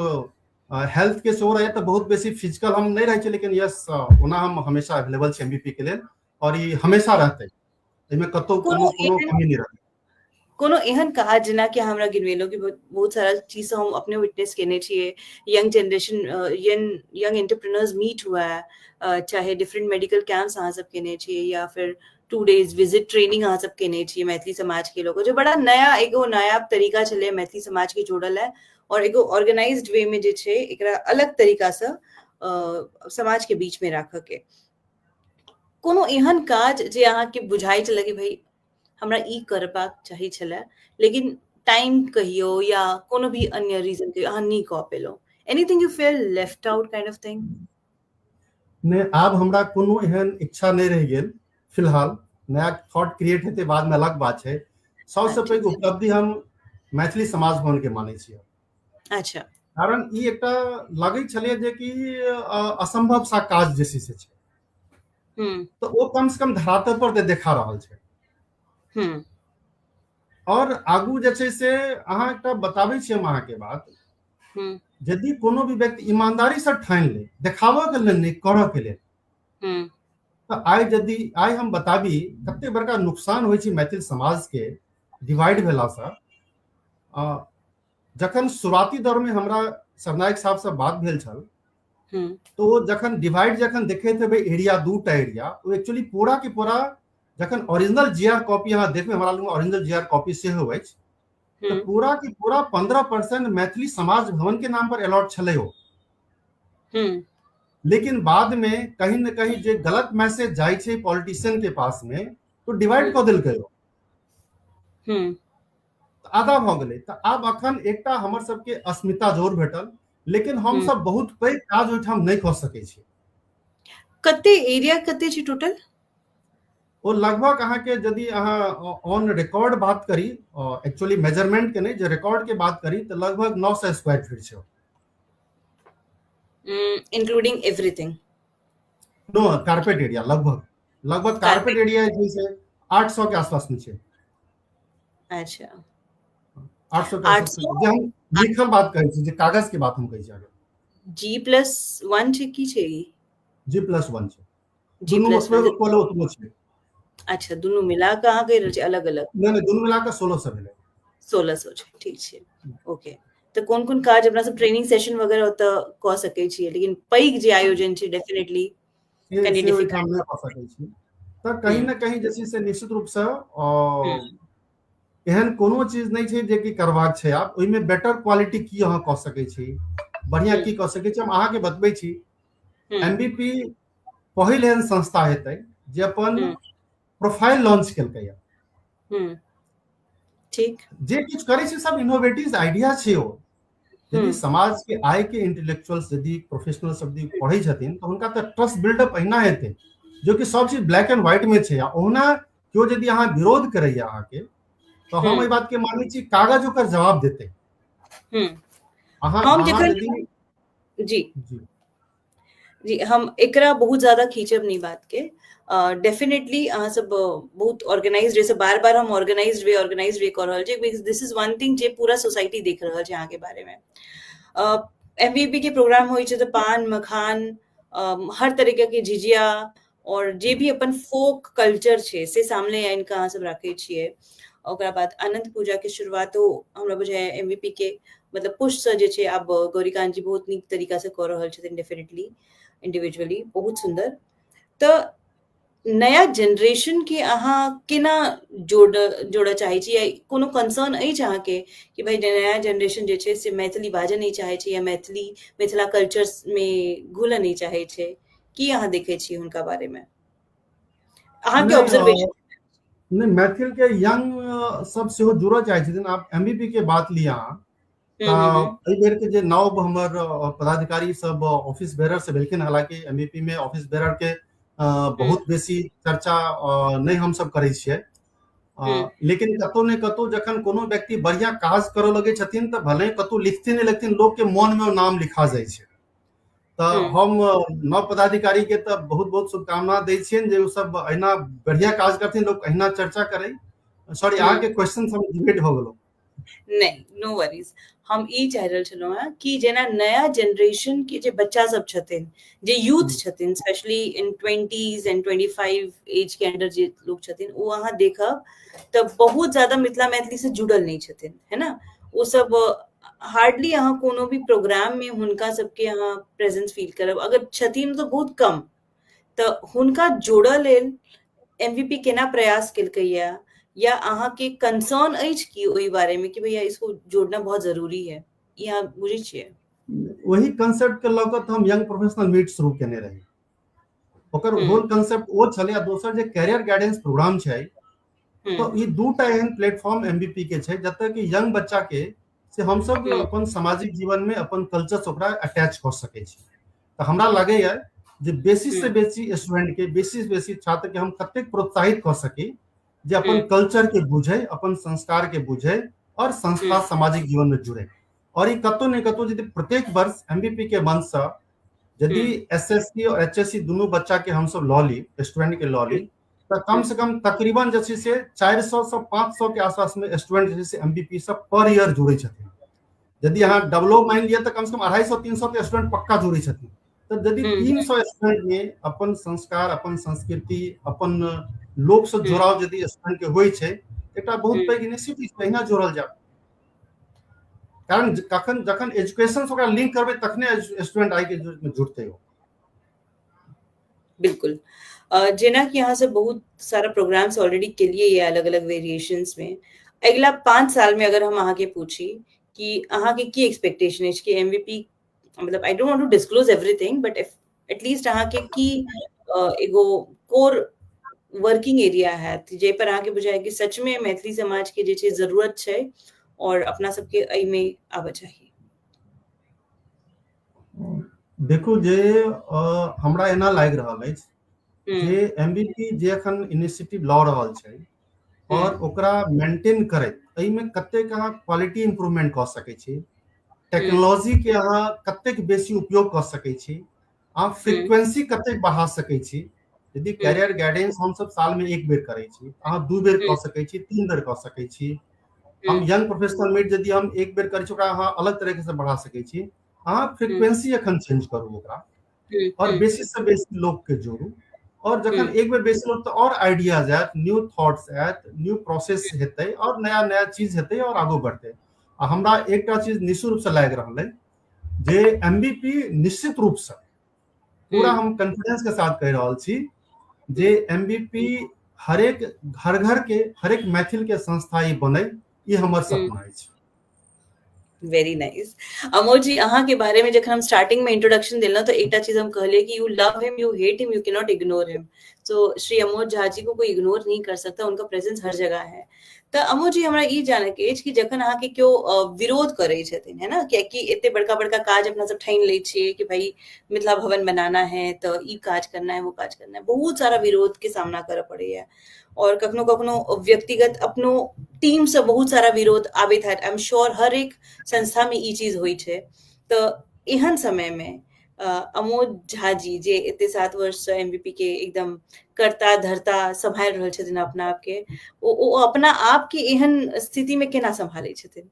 हेल्थ के शो रहे तो बहुत बेसी फिजिकल हम नहीं रहे, लेकिन यस ओना हम हमेशा अवेलेबल छी एमबीपी के लेल, और ये हमेशा रहते, एहिमे कतौ कोनो कमी नहीं रहते। कोनो एहन काज जेना कि हमरा गिनवेलो कि बहुत सारा चीज हम अपने विटनेस केने छिए, young generation young entrepreneurs meet हुआ है, चाहे डिफरेंट मेडिकल कैंप्स अहाँ सब केने छिए या फिर 2 डेज विजिट ट्रेनिंग अहाँ सब केने छिए मैथिली समाज के लोग, जो बड़ा नया एगो नया तरीका चले मैथिली समाज के जोड़ल है और एगो ऑर्गेनाइज्ड वे में जे छै एकरा अलग तरीका से समाज के बीच में राखऽ के। कोनो एहन काज जे अहाँ के बुझाई छले कि भाई हमरा ई करबाक चाही छले, लेकिन टाइम कहियो या कोनो भी अन्य रीजन के अहाँ नहीं कऽ पेलो, anything you feel left out kind of thing? नहीं, आब हमरा कोनो एहन इच्छा नहीं रह गेल फिलहाल, नया थॉट क्रिएट हेतै बाद में अलग बात छै। सबसे पैघ उपलब्धि हम मैथिली समाज भवन के मानै छियै। अच्छा, कारण ई एकटा लगै छलै जे कि असंभव सा काज जे छै तो ओ कम से कम धरातल पर देखा रहल छै। और आगू जे छै से अहाँ एकटा बताबै छी हम अहाँ के बात यदि कोनो भी व्यक्ति ईमानदारी से ठान ले, देखावा के लेल नहीं, करऽ के लेल, तो आइ हम बताबी कते बड़का नुकसान होइ छै मैथिल समाज के डिवाइड भेला से। जखन शुरुआती दौर में हमरा सरनायक साहब से बात भेल छल, तो जखन डिवाइड जखन देखैत हेबै एरिया, दूटा एरिया, वो एक्चुअली पूरा के पूरा जखन ओरिजिनल जीआर कॉपी अहाँ देखबै, हमरा लग ओरिजिनल जीआर कॉपी सेहो अछि, तो पूरा के पूरा 15% मैथिली समाज भवन के नाम पर अलॉट छलै हो। लेकिन बाद में कहीं न कहीं जे गलत मैसेज जाय छै पॉलिटिशियन के पास में, तो डिवाइड कऽ देलकै हो, आधा भऽ गेलै। तऽ आब अखन एकटा हमर सबके अस्मिता जोर भेटल, लेकिन हम सब बहुत पैघ काज ओहिठाम नहीं कऽ सकै छी। कते एरिया कते छै टोटल? वो लगभग अहाँ के यदि अहाँ ऑन रिकॉर्ड बात करी, एक्चुअली मेजरमेंट के नहीं, जो रिकॉर्ड के बात करी, तो लगभग 900 स्क्वायर फीट छै, including everything. No carpet area, लगभग कारपेट एरिया जैसे 800 के आसपास में छै। अच्छा, 800 के आसपास। जे हम लिखल बात कहै छी, जे कागज के बात हम कहै छी, G+1 छै की छै? G+1 छै, G+1 ओतबो छै। अच्छा, दुनू मिला के अहाँ कहि रहल छी अलग अलग? नहीं, दुनू मिला के 1600 भेलै। 1600 छै, ठीक छै, ओके। तो कोन कोन काज अपना सब ट्रेनिंग सेशन वगैरह ओतऽ कऽ सकै छियै, लेकिन पैघ जे आयोजन छै डेफिनेटली कनी डिफिकल्ट नहीं कऽ सकै छी। तऽ कहीं न कहीं जे छै से निश्चित रूप से एहन कोनो चीज नहीं छै जे कि करबाक छै। आप ओहिमे बेटर क्वालिटी की अहाँ कऽ सकै छी, बढ़िया की कऽ सकै छी, हम अहाँ के बतबै छी। एमबीपी पहिल एहन संस्था हेतै जे अपन प्रोफाइल लॉन्च केलकै है। ठीक, जे किछ करै छै सब इनोवेटिव आइडिया छै। ओ यदि समाज के आय के इंटेलेक्चुअल्स यदि प्रोफेशनल सब यदि पढ़ै छथिन, तो हुनका तऽ ट्रस्ट बिल्डअप अहिना हेतै, जो कि सब चीज ब्लैक एंड व्हाइट में छै। ओना केओ यदि अहाँ विरोध करैया अहाँ के, तो हम एहि बात के मानै छी कागज ओकर जवाब देतै। हम जखन जी जी हम एकरा बहुत ज्यादा खींचब नहीं बात के। डेफिनेटली अहाँ सब बहुत ऑर्गेनाइज्ड, जैसे बार बार हम ऑर्गेनाइज्ड वे कर रहल छै, because this is one thing जे पूरा सोसाइटी देख रहल छै अहाँ के बारे में। एमबीपी के प्रोग्राम होइ छै तो पान मखान, हर तरीके के झिझिया और जे भी अपन फोक कल्चर छै से सामने आनि कऽ अहाँ सब राखै छियै। ओकरा बाद अनंत पूजा के शुरुआतो हमरा बुझाय एमबीपी के मतलब पुश से जे छै आब गौरीकांत जी बहुत नीक तरीका से कर रहल छथिन, डेफिनेटली इंडिविजुअली बहुत सुंदर। तो नया जनरेशन के अहाँ केना जोड़ऽ चाहै छी, या कोनो कंसर्न अछि अहाँ के कि भाई नया जनरेशन जे छै से मैथिली बाजऽ नहीं चाहै छै, या मिथिला कल्चर में घुलऽ नहीं चाहै छै, की अहाँ देखै छी हुनका बारे में, अहाँ के ऑब्जर्वेशन? नहीं, मैथिल के यंग सब सेहो जुड़ऽ चाहै छथिन। आप एमबीपी के बात लिया, एहि बेर के जे नव हमर पदाधिकारी सब ऑफिस बेरर से भेलखिन, हालांकि एमबीपी में ऑफिस बेरर के बहुत बेसी चर्चा नहीं हम सब करै छियै, लेकिन कतौ ने कतौ जखन कोनो व्यक्ति बढ़िया काज करऽ लगे छथिन, तऽ भले कतौ लिखथिन नहीं लिखथिन, लोग के मन में नाम लिखा जाइ छै। तऽ हम नव पदाधिकारी के तऽ बहुत बहुत शुभकामना दै छियनि जे ओ सब अहिना बढ़िया काज करथिन, लोग अहिना चर्चा करै। सॉरी, अहाँ के क्वेश्चन सब डिबेट हो गेलो। नहीं, नो वरीज। हम ई चाहि रहल छलहुँ हैं कि जेना नया जनरेशन के जे बच्चा सब छथिन, जे यूथ छथिन, specially in 20s and 25 age के अंडर जे लोग छथिन, वो अहाँ देखब तऽ बहुत ज्यादा मिथिला मैथिली से जुड़ल नहीं छथिन, है ना। वो सब हार्डली अहाँ कोनो भी प्रोग्राम में हुनका सबके अहाँ प्रेजेंस फील करब, अगर छथिन तो बहुत कम। तऽ हुनका जोड़ऽ लेल एमवीपी केना प्रयास केलकै या अहाँ के कंसर्न अछि कि ओहि बारे में कि भैया इसको जोड़ना बहुत जरूरी है, ये अहाँ बुझै छियै? वही कंसेप्ट के लऽ कऽ हम यंग प्रोफेशनल मीट शुरू केने रही। ओकर होल कंसेप्ट ओ छलै। आ दोसर जे कैरियर गाइडेंस प्रोग्राम छै, तो ई दूटा एहन प्लेटफॉर्म एमबीपी के छै जतऽ कि यंग बच्चा के से हम सब अपन सामाजिक जीवन में अपन कल्चर से ओकरा अटैच कर सकै छी। तऽ हमरा लगैया जे बेसी से बेसी स्टूडेंट के, बेसी से बेसी छात्र के हम कतेक प्रोत्साहित कर सकी जे अपन कल्चर के बुझे, अपन संस्कार के बुझे और संस्था सामाजिक जीवन में जुड़े। और ई कतौ ने कतौ यदि प्रत्येक वर्ष एमबीपी के मंच से यदि एसएससी और एचएससी दोनों बच्चा के हम सब लऽ ली, स्टूडेंट के लऽ ली, तो कम से कम तकरीबन जे छै से 400 से 500 के आसपास में स्टूडेंट जे छै से एमबीपी से पर ईयर जुड़े छथिन। यदि यहाँ डबलो मान लिया तो कम से कम 250-300 के स्टूडेंट पक्का जोड़ी छथिन। तो यदि 300 स्टूडेंट में अपन संस्कार, अपन संस्कृति, अपन लोक से जुड़ाव यदि स्टूडेंट के होय छै, एकटा बहुत पैघ इनिशिएटिव पहिने जोड़ल जाय। कारण कखन जखन एजुकेशन से ओकरा लिंक करबे तखने स्टूडेंट आइ के जुड़ते हो। बिल्कुल। जेना कि यहाँ से बहुत सारा प्रोग्राम्स ऑलरेडी के लिए ये अलग अलग वेरिएशंस में अगला 5 साल में अगर हम अहाँ के पूछी कि अहाँ के की एक्सपेक्टेशन है कि एमवीपी, मतलब I don't want to disclose everything, but at least अहाँ के की एगो कोर वर्किंग एरिया है जे पर अहाँ के बुझाय कि सच में मैथिली समाज के जे छै जरूरत छै और अपना सबके एहि में आबे चाहिए। देखो जे हमरा एना लागि रहल अछि जे एमबीपी जे एखन इनिशिएटिव लऽ रहल छै और ओकरा मेंटेन करैत एहि में कतेक अहाँ क्वालिटी इंप्रूवमेंट कऽ सकै छी, टेक्नोलॉजी के अहाँ कतेक बेसी उपयोग कऽ सकै छी, अहाँ फ्रीक्वेंसी कतेक बढ़ा सकै छी। यदि कैरियर गाइडेंस हम सब साल में 1 बेर करै छी, अहाँ 2 बेर कऽ सकै छी, 3 बेर कऽ सकै छी। हम यंग प्रोफेशनल मीट यदि हम 1 बेर करै छी, ओकरा अहाँ अलग तरीके से बढ़ा सकै छी। अहाँ फ्रीक्वेंसी एखन चेंज करू ओकरा और बेसी से बेसी लोग के जोड़ू, और जखन 1 बेर बेसी लोग तो और आइडियाज आयत, न्यू थॉट्स आयत, न्यू प्रोसेस हेतै और नया नया चीज हेतै और आगू बढ़तै। आ हमरा एकटा चीज निश्चित रूप से लागि रहल है जे एमबीपी निश्चित रूप से पूरा हम कॉन्फिडेंस के साथ कह रहल छी जे एमबीपी हरेक घर घर के हरेक मैथिल के संस्था ई बने, ये हमर सपना अछि। Very nice. अमोद जी, अहाँ के बारे में जब हम स्टार्टिंग में इंट्रोडक्शन दिलना तो एकटा चीज हम कहलिए कि you love him, you hate him, you can not ignore him. So Shri Amod Jha ji को कोई इग्नोर नहीं कर सकता, उनका प्रेजेंस हर जगह है। तो अमोद जी, हमरा ई जाने के अछि कि जखन अहाँ के क्यों विरोध करे छथिन, है ना, कि एते बड़का बड़का काज अपना सब ठाइन ले छिए कि भाई मिथिला भवन बनाना है तो ई काज करना है, वो काज करना है, बहुत सारा विरोध के सामना करे पड़े है और कखनो कखनो व्यक्तिगत अपनो टीम से बहुत सारा विरोध आबैत है। आई एम श्योर हर एक संस्था में ई चीज होई छै। तो एहन समय में अमोद झा जी जे एते 7 वर्ष से एमवीपी के एकदम करता धरता संभाल रहल छथिन अपना आप के, ओ अपना आप के एहन स्थिति में केना संभाले छथिन?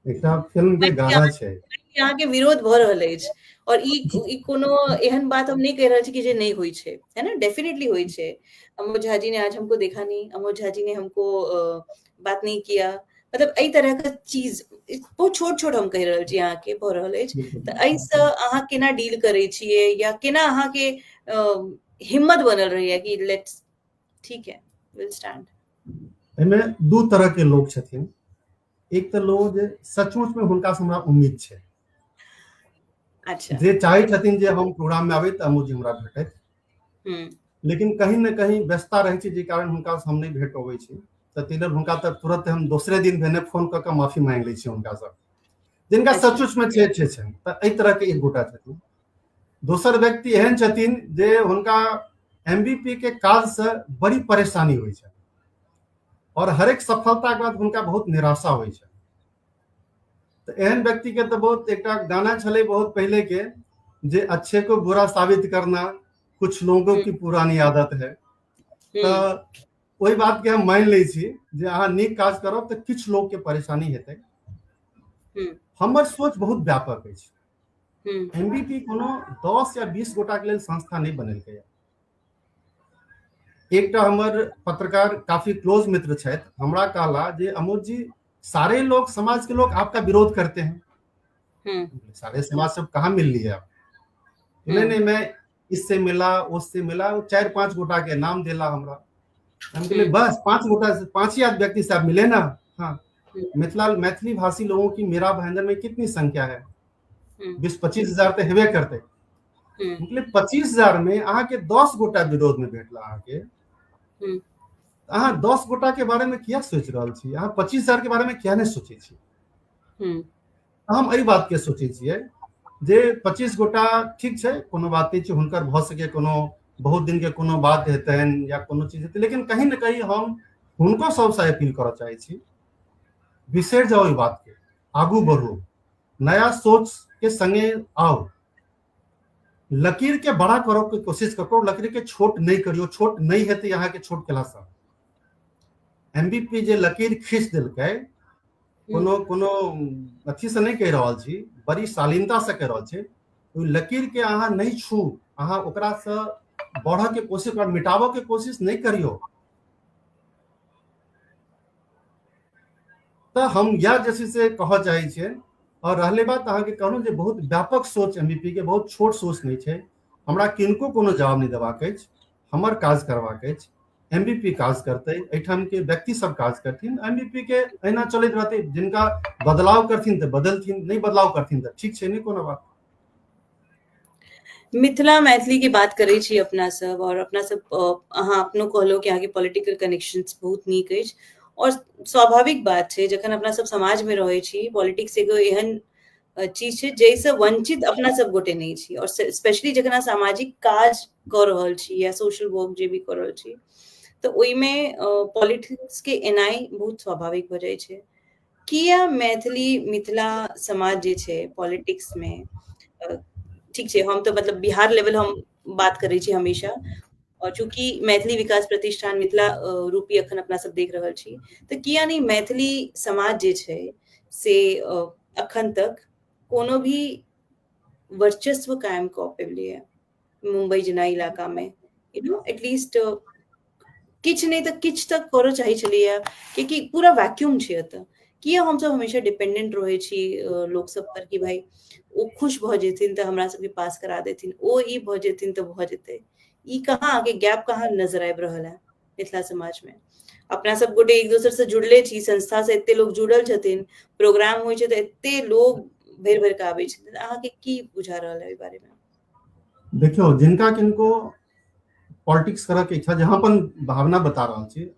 एकटा फिल्म के गाना छै, यहाँ के विरोध भ रहल अछि और ई कोनो एहन बात हम नहीं कह रहे छी कि जे नहीं होई छे, है ना, डेफिनेटली होई छे। अमोद झा जी ने आज हमको देखा नहीं, अमोद झा जी ने हमको बात नहीं किया, मतलब एई तरह का चीज बहुत छोट छोट हम कह रहल छी यहाँ के भ रहल अछि। त एई से अहाँ केना डील करे छिए या केना अहाँ के हिम्मत बनल रहैया कि लेट्स, ठीक है, विल स्टैंड? एमे 2 तरह के लोग छथिन। एक तो लोग जे सचमुच में हुनका से हमरा उम्मीद छै, अच्छा, जे चाहे छथिन जे हम प्रोग्राम में आबे त अमोद जी हमरा भेटत, लेकिन कहीं न कहीं व्यस्तता रहे छै जे कारण हुनका से हम नहीं भेट पबै छी। त तिलर हुनका त तुरंत हम दूसरे दिन भेने फोन क के माफी मांग लै छी हुनका से, जिनका सचमुच में छै त एई तरह के एक गोटा छथिन। दोसर व्यक्ति एहन छथिन जे हुनका एमबीपी के काज से बड़ी परेशानी होई छै और हर एक सफलता के बाद हुनका बहुत निराशा होई छै। तो एहन व्यक्ति के तो बहुत एकटा गाना छले बहुत पहले के, जे अच्छे को बुरा साबित करना कुछ लोगों की पुरानी आदत है। तो वही बात के हम मान लै छी जे अहाँ नीक काज करब तो किछ लोग के परेशानी हेतै। हमर सोच बहुत व्यापक अछि। एमबीपी कोनो 10 या 20 गोटा के लेल संस्था नहीं बनेलकै। एकटा हमर पत्रकार काफी क्लोज मित्र छथि, हमरा कहला जे अमोद जी सारे लोग समाज के लोग आपका विरोध करते हैं। सारे समाज से कहाँ मिल लिए आप? नहीं, मैं इससे मिला, उससे मिला, 4-5 गोटा के नाम देला हमरा। हम कहले बस 5 गोटा से, 5 ही व्यक्ति से आप मिले ना? हाँ, मैथिली भाषी लोगों की मेरा भाईंदर में कितनी संख्या है? 20-25 हजार तो हेबे करते। मतलब 25 हजार में अहाँ के 10 गोटा विरोध में भेटला अहाँ के, अहाँ 10 गोटा के बारे में क्या सोच रहल छी? अहाँ 25 हजार के बारे में क्या नहीं सोचे छी? हम एई बात के सोचे छिए जे 25 गोटा ठीक छै, कोनो बात नहीं छै, हुनकर भ सके कोनो बहुत दिन के कोनो बात हेतैन या कोनो चीज हेतै, लेकिन कहीं न कहीं हम हुनको सबसे अपील करऽ चाहे छी, बिसरि जाओ ई बात के, आगू बढ़ो, नया सोच के संगे आओ, लकीर के बड़ा करो के कोशिश करो, लकीर के छोट नहीं करियो। छोट नहीं हेतै यहाँ के छोट केला से। एमबीपी जे लकीर खींच देलकै कोनो अथी से नहीं कह रहल छी, बड़ी शालीनता से कह रहल छी। लकीर के अहाँ नहीं छू, अहाँ ओकरा से बढ़ के कोशिश, मिटाबऽ के कोशिश नहीं करियो। तो हम या जैसे से कह चाहे छे। और रहले बात अहाँ के कहूँ जे बहुत व्यापक सोच एमबीपी के, बहुत छोट सोच नहीं है। हमरा किनको कोनो जवाब नहीं देबाक अछि, हमर काज करबाक अछि। एमबीपी काज करते, एठाम के व्यक्ति सब काज करथिन, एमबीपी के एना चलैत रहते। जिनका बदलाव करथिन तो बदलथिन, नहीं बदलाव करथिन तो ठीक छै, नहीं कोनो बात। मिथिला मैथिली की बात करै छी अपना सब, और अपना सब अहाँ अपनो कहलो कि अहाँ के पॉलिटिकल कनेक्शंस बहुत नीक अछि, और स्वाभाविक बात छै जखन अपना सब समाज में रहै छी। पॉलिटिक्स एगो एहन चीज छै जैसे वंचित अपना सब गोटे नहीं छी, और स्पेशली जखन अहाँ सामाजिक काज कर रहल छी या सोशल वर्क जे भी कर रहल छी, तो ओई में पॉलिटिक्स के एनाई बहुत स्वाभाविक भ जाय छै। किया मैथिली मिथिला समाज जे छै पॉलिटिक्स में, ठीक छै, हम तो मतलब बिहार लेवल हम बात करै छी हमेशा, और चूंकि मैथिली विकास प्रतिष्ठान मिथिला रूपी अखन अपना सब देख रहल छी, तो किया नहीं मैथिली समाज जे छै से अखन तक कोनो भी वर्चस्व कायम कऽ पेलियै मुंबई जेना इलाका में, एटलीस्ट किछ नहीं तऽ किछ तक करऽ चाहै छलियै, कियाकि पूरा वैक्यूम छै एतऽ। किया हम सब हमेशा डिपेंडेंट रहै छी लोक सब पर कि भाई ओ खुश भऽ जेथिन तऽ हमरा सबके पास करा देथिन, ओ ई भऽ जेथिन तऽ भऽ जेतै। ई कहाँ आगे गैप कहाँ नजर आबि रहल है मिथिला समाज में। अपना सब गोटे एक दोसर से जुड़ले छी, संस्था से एते लोग जुड़ल छथिन, प्रोग्राम होइ छै तऽ एते लोग भरि भरि के आबै छथिन। अहाँ के की बुझा रहल है एहि बारे में? देखियो, जिनका किनको पॉलिटिक्स करऽ के इच्छा, जहाँ अपन भावना बता रहल छी,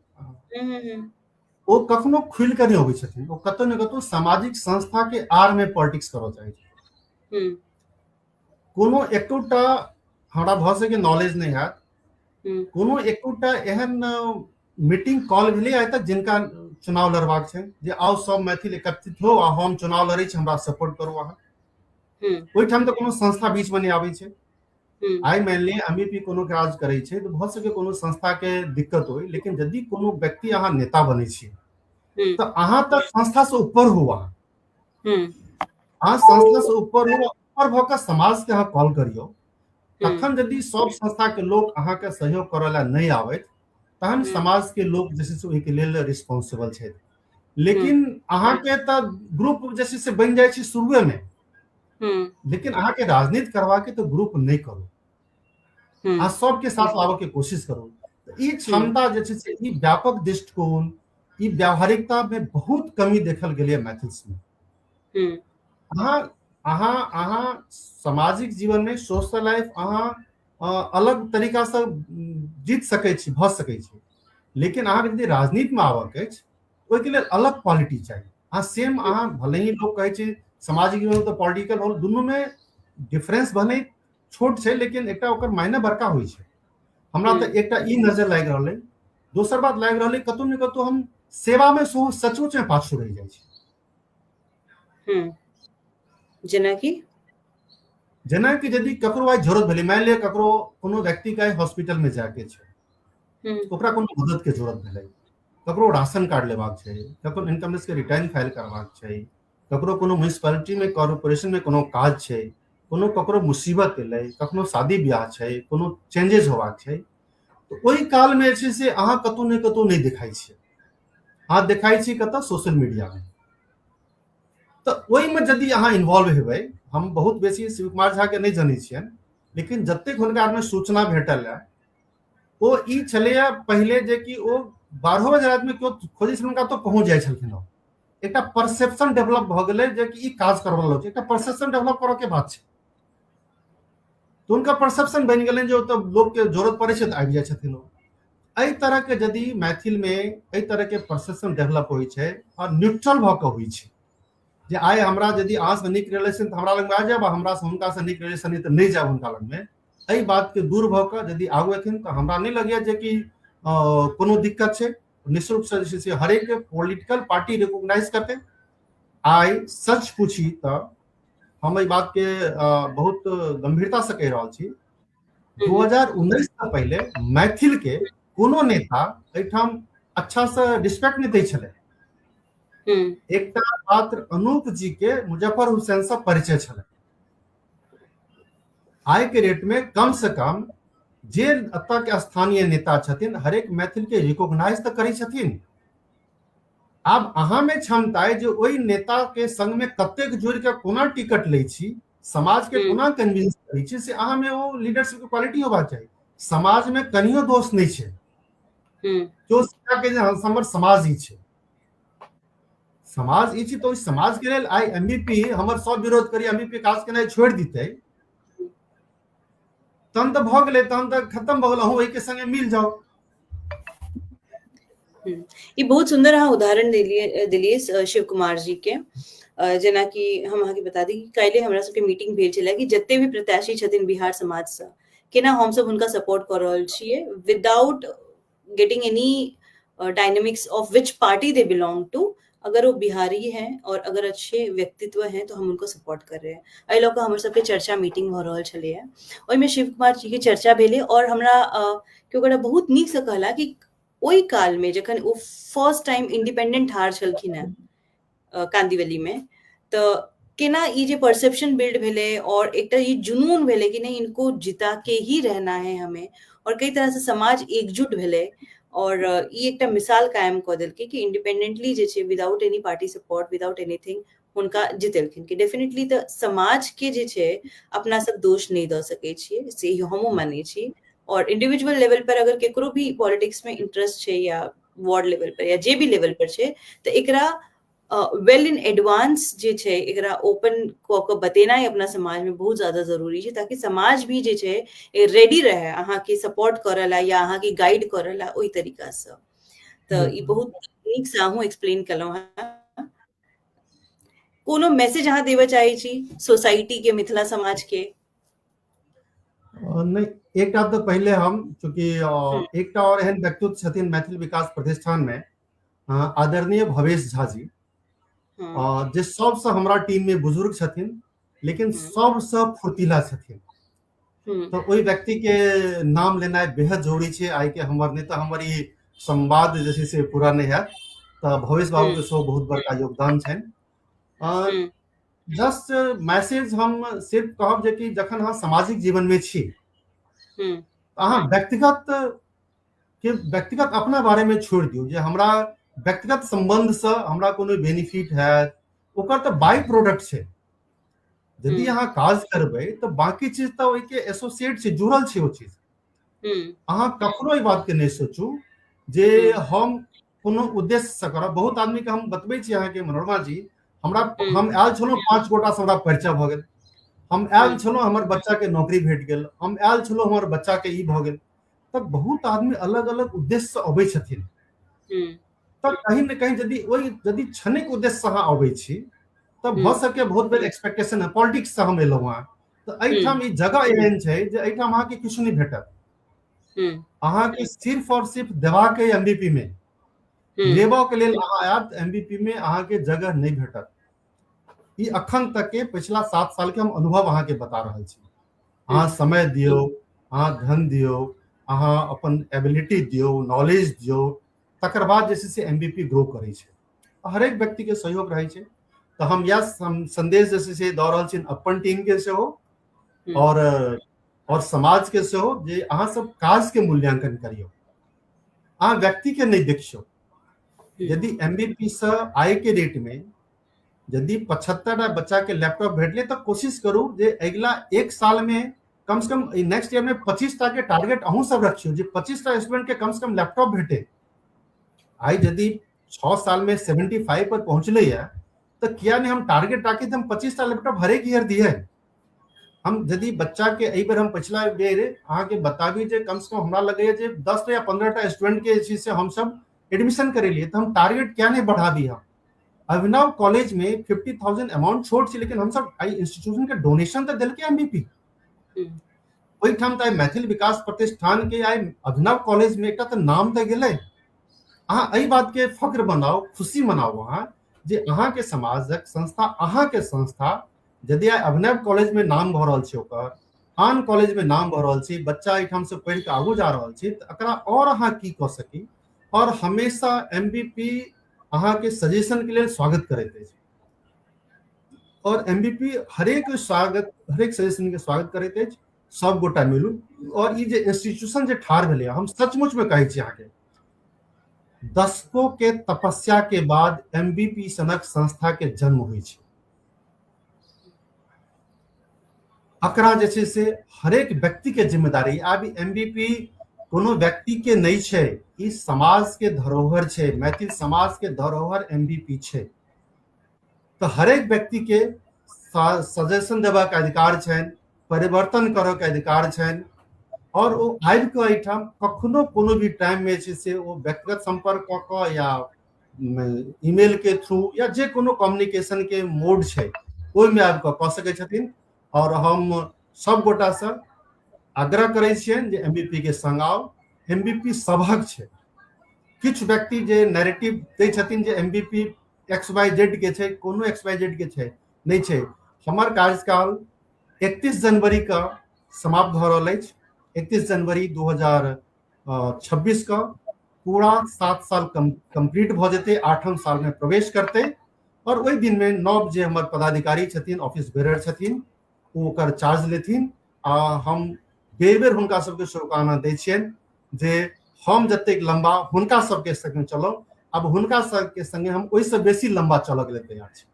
ओ कखनो खुल के नहीं अबै छथिन। ओ कतौ न कतौ सामाजिक संस्था के आड़ में पॉलिटिक्स करऽ चाहै छथिन। कोनो एकोटा हमरा भऽ सके नॉलेज नहीं हैत, कोनो एकोटा एहन मीटिंग कॉल भेलै आइ तक जिनका चुनाव लड़बाक छै, जे आओ सब मैथिल एकत्रित हो आ हम चुनाव लड़ै छी, हमरा सपोर्ट करू अहाँ। ओहिठाम तऽ कोनो संस्था बीच में नहीं आबै छै। आई मान ली एमबीपी कोनो काज करै छै तो भऽ सके कोनो संस्था के दिक्कत होई, लेकिन यदि कोनो व्यक्ति अहाँ नेता बनै छी तो अहाँ तक संस्था से ऊपर हो। अहाँ संस्था से ऊपर हो, ऊपर भऽ कऽ समाज के अहाँ कॉल करियो। तखन यदि सब संस्था के लोग अहाँ के सहयोग करऽ ला नहीं आबैत, तहन समाज के लोग जैसे से ओहि के लेल रिस्पांसिबल छै। लेकिन अहाँ के तऽ ग्रुप जैसे से बन जाय छै शुरुए में, लेकिन अहाँ के राजनीति करवा के तो ग्रुप नहीं करू, अहाँ सबके साथ लाबऽ के कोशिश करू। ई क्षमता जे छै से ई व्यापक दृष्टिकोण, ई व्यावहारिकता में बहुत कमी देखल गेलै मैथिल्स में। अहाँ सामाजिक जीवन में सोशल लाइफ अहाँ अलग तरीका से जीत सकै छी, भऽ सकै छी, लेकिन अहाँ यदि राजनीति में आबऽ के अछि, ओहि के लेल अलग क्वालिटी चाहिए। अहाँ सेम, अहाँ भले ही लोग कहै छै सामाजिक जीवन तो पॉलिटिकल रोल, दुनू में डिफरेंस भले छोट छै, लेकिन एकटा ओकर मायने बड़का होइ छै। हमरा तऽ एकटा ई नजर लागि रहल है, दोसर बात लागि रहल है कतौ न कतौ हम सेवा में सचमुच में पाछू रहि जाइ छै। जेना कि यदि ककरो आइ जरूरत भेलै, मान लिअ ककरो कोनो व्यक्ति के हॉस्पिटल में जाके छै, ओकरा कोनो मदद के जरूरत भेलै, ककरो राशन कार्ड लेबाक छै, ककरो इनकम टैक्स के रिटर्न फाइल करबाक छै, ककरो कोनो म्युनिसिपैलिटी में कॉर्पोरेशन में कोनो काज छै, कोनो ककरो मुसीबत एलै, कखनो शादी ब्याह छै, कोनो चेंजेस होबाक छै, तो ओहि काल में जे छै से अहाँ कतौ नहीं दिखाई छियै। अहाँ दिखाई छी कतऽ? सोशल मीडिया में। तो ओहि में यदि अहाँ इन्वॉल्व हेबै, हम बहुत बेसी शिव कुमार झा के नहीं जानै छियनि, लेकिन जतेक हुनका में सूचना भेटल है, ओ ई छलैया पहिले जे कि ओ 12 बजे रात में केओ खोजै छलखिन, हुनका तो पहुंच जाइ छलखिन। एकटा परसेप्शन डेवलप भऽ गेलै जे कि ई काज करबऽ लगै छै, एकटा परसेप्शन डेवलप करऽ के बात छै। तो उनका परसेप्शन बन गेलै जे ओतऽ लोग के जरूरत पड़ै छै तऽ आबि जाइ छथिन। एहि तरह के यदि मैथिल में एहि तरह के परसेप्शन डेवलप होइ छै और न्यूट्रल भऽ कऽ होइ छै, जे आइ हमरा यदि अहाँ से नीक रिलेशन तऽ हमरा लग में आ जायब, हमरा से हुनका से नीक रिलेशन तऽ नहीं जायब हुनका लग में। एहि बात के दूर भऽ कऽ यदि आगू एथिन तऽ हमरा नहीं लगैया जे कि कोनो दिक्कत छै। निश्चित रूप से जे छै हरेक पॉलिटिकल पार्टी रिकॉग्नाइज करते। आई सच पूछी तो हम एहि बात के बहुत गंभीरता से कह रहल छी, 2019 से पहले मैथिल के कोनो नेता एहिठाम अच्छा से रिस्पेक्ट नहीं दै छलै। एकटा मात्र अनूप जी के मुजफ्फर हुसैन से परिचय छल। आइ के रेट में कम से कम जे अतः के स्थानीय नेता छथिन हरेक मैथिल के रिकॉग्नाइज तो करै छथिन। आब अहाँ में क्षमता है जो ओई नेता के संग में कतेक जोड़ के कोना टिकट लै छी, समाज के कोना कन्विंस करै छी, से अहाँ में वो लीडरशिप के क्वालिटी होबा चाहिए। समाज में कनियो दोष नहीं छै, जो सीधा के हमर समाज ही छै, समाज ई छै। तो इस समाज के लेल आई एमबीपी हमर सब विरोध करी एमबीपी काज केनाइ छोड़ दिते तहन तो भ गेलै, तहन तो खत्म भ गेल, अहूँ ओहि के संगे मिल जाओ। ये बहुत सुंदर अहाँ उदाहरण दिलिए शिव कुमार जी के, जेना कि हम अहाँके बता दी कि काल्हि हमरा सबके मीटिंग भेल छलै कि जते भी प्रत्याशी छथिन बिहार समाज से केना हम सब हुनका सपोर्ट कर रहल छियै without getting any dynamics of which party they belong to. अगर वो बिहारी हैं और अगर अच्छे व्यक्तित्व हैं तो हम उनको सपोर्ट कर रहे हैं। एहि लऽ कऽ हमर सबके चर्चा मीटिंग भ रहल छलैए, ओहिमे शिव कुमार जी के चर्चा भेलै और हमरा केओ गोटा बहुत नीक से कहला कि ओहि काल में जखन वो फर्स्ट टाइम इंडिपेंडेंट ठार छलखिन हैं कांदीवली में, तो केना ई जे परसेप्शन बिल्ड भेले और एक ये जुनून भेले कि नहीं इनको जिता के ही रहना है हमें, और कई तरह से समाज एकजुट भेले और ई एकटा मिसाल कायम कऽ देलकै कि इंडिपेंडेंटली जे छै without any party support without anything हुनका जितेलखिन कि डेफिनेटली तऽ समाज के जे छै अपना सब दोष नहीं दऽ सकै छियै, से हमहूँ मानै छी। और इंडिविजुअल लेवल पर अगर केकरो भी पॉलिटिक्स में इंटरेस्ट है या वार्ड लेवल पर या जे भी लेवल पर है तो एकरा वेल इन एडवांस जे छै एकरा ओपन कऽ के बतेनाइ अपना समाज में बहुत ज्यादा जरूरी है, ताकि समाज भी जे छै रेडी रहे अहाँ के सपोर्ट करला या अहाँ के गाइड करला ओहि तरीका से। तो ई बहुत नीक से अहूँ एक्सप्लेन केलहुँ हैं। कोनो मैसेज अहाँ देबऽ चाहै छी सोसाइटी के, मिथिला समाज के? नहीं, एकटा तो पहले हम चूंकि एकटा और एहन व्यक्तित्व छथिन मैथिल विकास प्रतिष्ठान में आदरणीय भवेश झा जी, जे सबसे हमरा टीम में बुजुर्ग छथिन लेकिन सबसे फुर्तीला छथिन। तो ओई व्यक्ति के नाम लेना बेहद जरूरी छै। आई के हमर नहीं तो हमर ई संवाद जैसे से पूरा नहीं है, तो भवेश बाबू के सो बहुत बड़का योगदान छनि। जस्ट मैसेज हम सिर्फ कहब जे कि जखन अहाँ सामाजिक जीवन में छी अहाँ व्यक्तिगत अपना बारे में छोड़ दियौ जे हमरा व्यक्तिगत संबंध से हमरा कोनो बेनिफिट है, ओकर तो बाई प्रोडक्ट छै। यदि अहाँ काज करबै तो बाकी चीज तो ओहि के एसोसिएट छै, जुड़ल छै ओ चीज। अहाँ कखनो ई बात के नहीं सोचू जे हम कोनो उद्देश्य से करब। बहुत आदमी के हम बतबै छी अहाँ के मनोरमा जी, हम आयल छलहुँ 5 गोटा से हमरा परिचय भ गेल, हम आयल छलहुँ हमर बच्चा के नौकरी भेट गेल, हम आयल छलहुँ हमर बच्चा के ई भ गेल। तब बहुत आदमी अलग अलग उद्देश्य से अबै छथिन। तब कहीं न कहीं यदि क्षणिक उद्देश्य से अहाँ अबै छी तब भ सके बहुत बेर एक्सपेक्टेशन है पॉलिटिक्स से हम एलहुँ हैं तो एहिठाम ई जगह एहन छै जे एहिठाम अहाँ के किछु नहीं भेटत। अहाँ के सिर्फ और सिर्फ देवा के एमबीपी में लेबा के लेल अहाँ आयब एमबीपी में अहाँ के जगह नहीं भेटत। ई अखन तक के पिछला 7 साल के हम अनुभव अहाँ के बता रहल छी। अहाँ समय दियो, अहाँ धन दियो, अहाँ अपन एबिलिटी दियो, नॉलेज दियो, तकर बाद जैसे से एमबीपी ग्रो करे छै। हर एक व्यक्ति के सहयोग रहे छै। तो हम यह संदेश जैसे से दऽ रहल छी अपन टीम के से हो और समाज के से हो जे अहाँ सब काज के मूल्यांकन करियो, अहाँ व्यक्ति के नहीं देखियो। यदि एमबीपी से आय के रेट में यदि 75 बच्चा के लैपटॉप भेटले तो कोशिश करू जे अगला 1 साल में कम से कम नेक्स्ट ईयर में 25 टा के टारगेट अहूँ सब रखियो जे 25 टा स्टूडेंट के कम से कम लैपटॉप भेटे। आई यदि 6 साल में 75 पर पहुंचले है तो किया नहीं हम टारगेट राखी हम 25 टा लैपटॉप हर एक ईयर दिए। हम यदि बच्चा के एहि बेर हम पिछला बेर अहाँ के बताबी जे कम से कम हमरा लगे जे 10 या 15 टा स्टूडेंट के चीज से हम सब एडमिशन करेलिए, तो हम टारगेट क्या नहीं बढ़ाबी। हम अभिनव कॉलेज में 50,000 अमाउंट छोट छी लेकिन हम सब आई इंस्टीट्यूशन के डोनेशन तो दिलके एमबीपी। ओहि ठाम तो मैथिल विकास प्रतिष्ठान के आई अभिनव कॉलेज में एकटा तो नाम तो गेले। अहाँ एहि बात के फक्र बनाओ, खुशी मनाओ अहाँ जे अहाँ के समाजक संस्था, अहाँ के संस्था यदि आई अभिनव कॉलेज में नाम भ रहल छै, ओकर आन कॉलेज में नाम भ रहल छै, बच्चा एहिठाम से पढ़ि के आगू जा रहल छै, तो एकरा और अहाँ की कऽ सकी। और हमेशा एमबीपी अहाँ के सजेशन के लिए स्वागत करैत अछि और एमबीपी हरेक सजेशन के स्वागत करैत अछि। सब गोटा मिलू और ई जे इंस्टीट्यूशन जे ठाढ़ भेलै, हम सचमुच में कहै छी अहाँ के, दशकों के तपस्या के बाद एमबीपी सनक संस्था के जन्म हुई छै। अकरा जे छै से हरेक व्यक्ति के जिम्मेदारी, आब एमबीपी कोनो व्यक्ति के नहीं छै, ई समाज के धरोहर छै, मैथिल समाज के धरोहर एमबीपी छै। तो हरेक व्यक्ति के सजेशन देबा के अधिकार छनि, परिवर्तन करऽ के अधिकार छनि और वो आबि के एहिठाम कखनो कोनो भी टाइम में छै से वो व्यक्तिगत संपर्क कऽ कऽ या ईमेल के थ्रू या जे कोनो कम्युनिकेशन के मोड छै ओहिमे आबि कऽ कऽ सकै छथिन। और हम सब गोटा से आग्रह करै छियनि जे एमबीपी के संग आउ। एमबीपी सबहक छै। किछु व्यक्ति जे नैरेटिव दै छथिन जे एमबीपी XYZ के छै, कोनो XYZ के छै नहीं छै। हमर कार्यकाल 31 जनवरी का समाप्त भऽ रहल अछि। 31 जनवरी 2026 का पूरा 7 साल कंप्लीट भऽ जेतै, 8म साल में प्रवेश करतै और ओहि दिन में नव जे हमर पदाधिकारी छथिन, ऑफिस बेरर छथिन, ओ ओकर चार्ज लेथिन। हम बेर बेर हुनका सबके शुभकामना दै छियनि जे हम जतेक लंबा हुनका सबके संगे चलब, अब हुनका सबके संगे हम ओहिसँ बेसी लंबा चलऽ के लेल तैयार छी।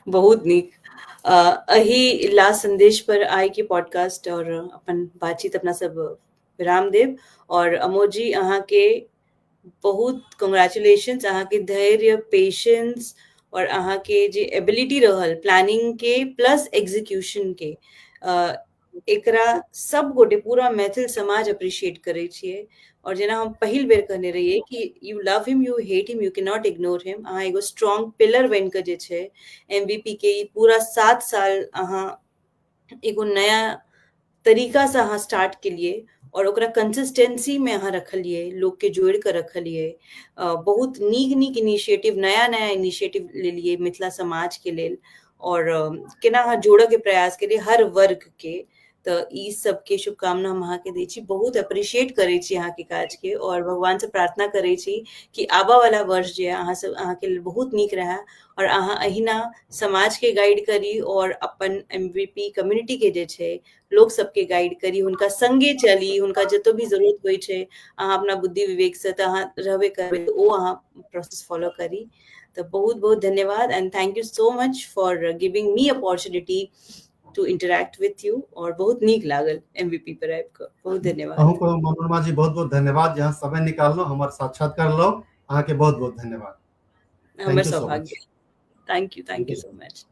बहुत नीक। अही लास्ट संदेश पर आइ के पॉडकास्ट और अपन बातचीत अपना सब विराम देव। और अमोद जी, अहाँ के बहुत कंग्रेचुलेशंस, अहाँ के धैर्य, पेशेंस और अहाँ के जे एबिलिटी रहल प्लानिंग के प्लस एग्जीक्यूशन के, एकरा सब गोटे पूरा मैथिल समाज अप्रिशिएट करे छिए। और जेना हम पहिल बेर कहने रहिए कि you love him, you hate him, you can not ignore him. अहाँ एगो स्ट्रॉन्ग पिलर बन के जे छै एमवीपी के ई पूरा 7 साल अहाँ एगो नया तरीका से अहाँ स्टार्ट केलिए और ओकरा कंसिस्टेंसी में अहाँ रखलिए, लोग के जोड़ के रखलिए। बहुत नीक नीक इनिशिएटिव, नया नया इनिशिएटिव लेलिए मिथिला समाज के लेल और केना अहाँ जोड़े के प्रयास केलिए हर वर्ग के। तो ई सब के शुभकामना हम अहाँ के दै छी। बहुत अप्रिशिएट करे छी अहाँ के काज के और भगवान से प्रार्थना करे छी कि आबा वाला वर्ष जे अहाँ सब अहाँ के लिए बहुत नीक रहे और अहाँ अहिना समाज के गाइड करी और अपन एमवीपी कम्युनिटी के जे छै लोग सबके गाइड करी, हुनका संगे चली, हुनका जतो भी जरूरत होय छै अहाँ अपना बुद्धि विवेक से तो अहाँ रहबे करबे, तो ओ अहाँ प्रोसेस फॉलो करी। तो बहुत बहुत धन्यवाद and thank you so much for giving me opportunity to interact with you. और बहुत नीक लागल एमवीपी पर आबि कऽ। बहुत धन्यवाद। अहूँ को मनोरमा जी बहुत बहुत धन्यवाद, यहाँ समय निकाललो, हमर साक्षात्कार लो। अहाँ के बहुत बहुत धन्यवाद। हमर सौभाग्य। Thank you so much.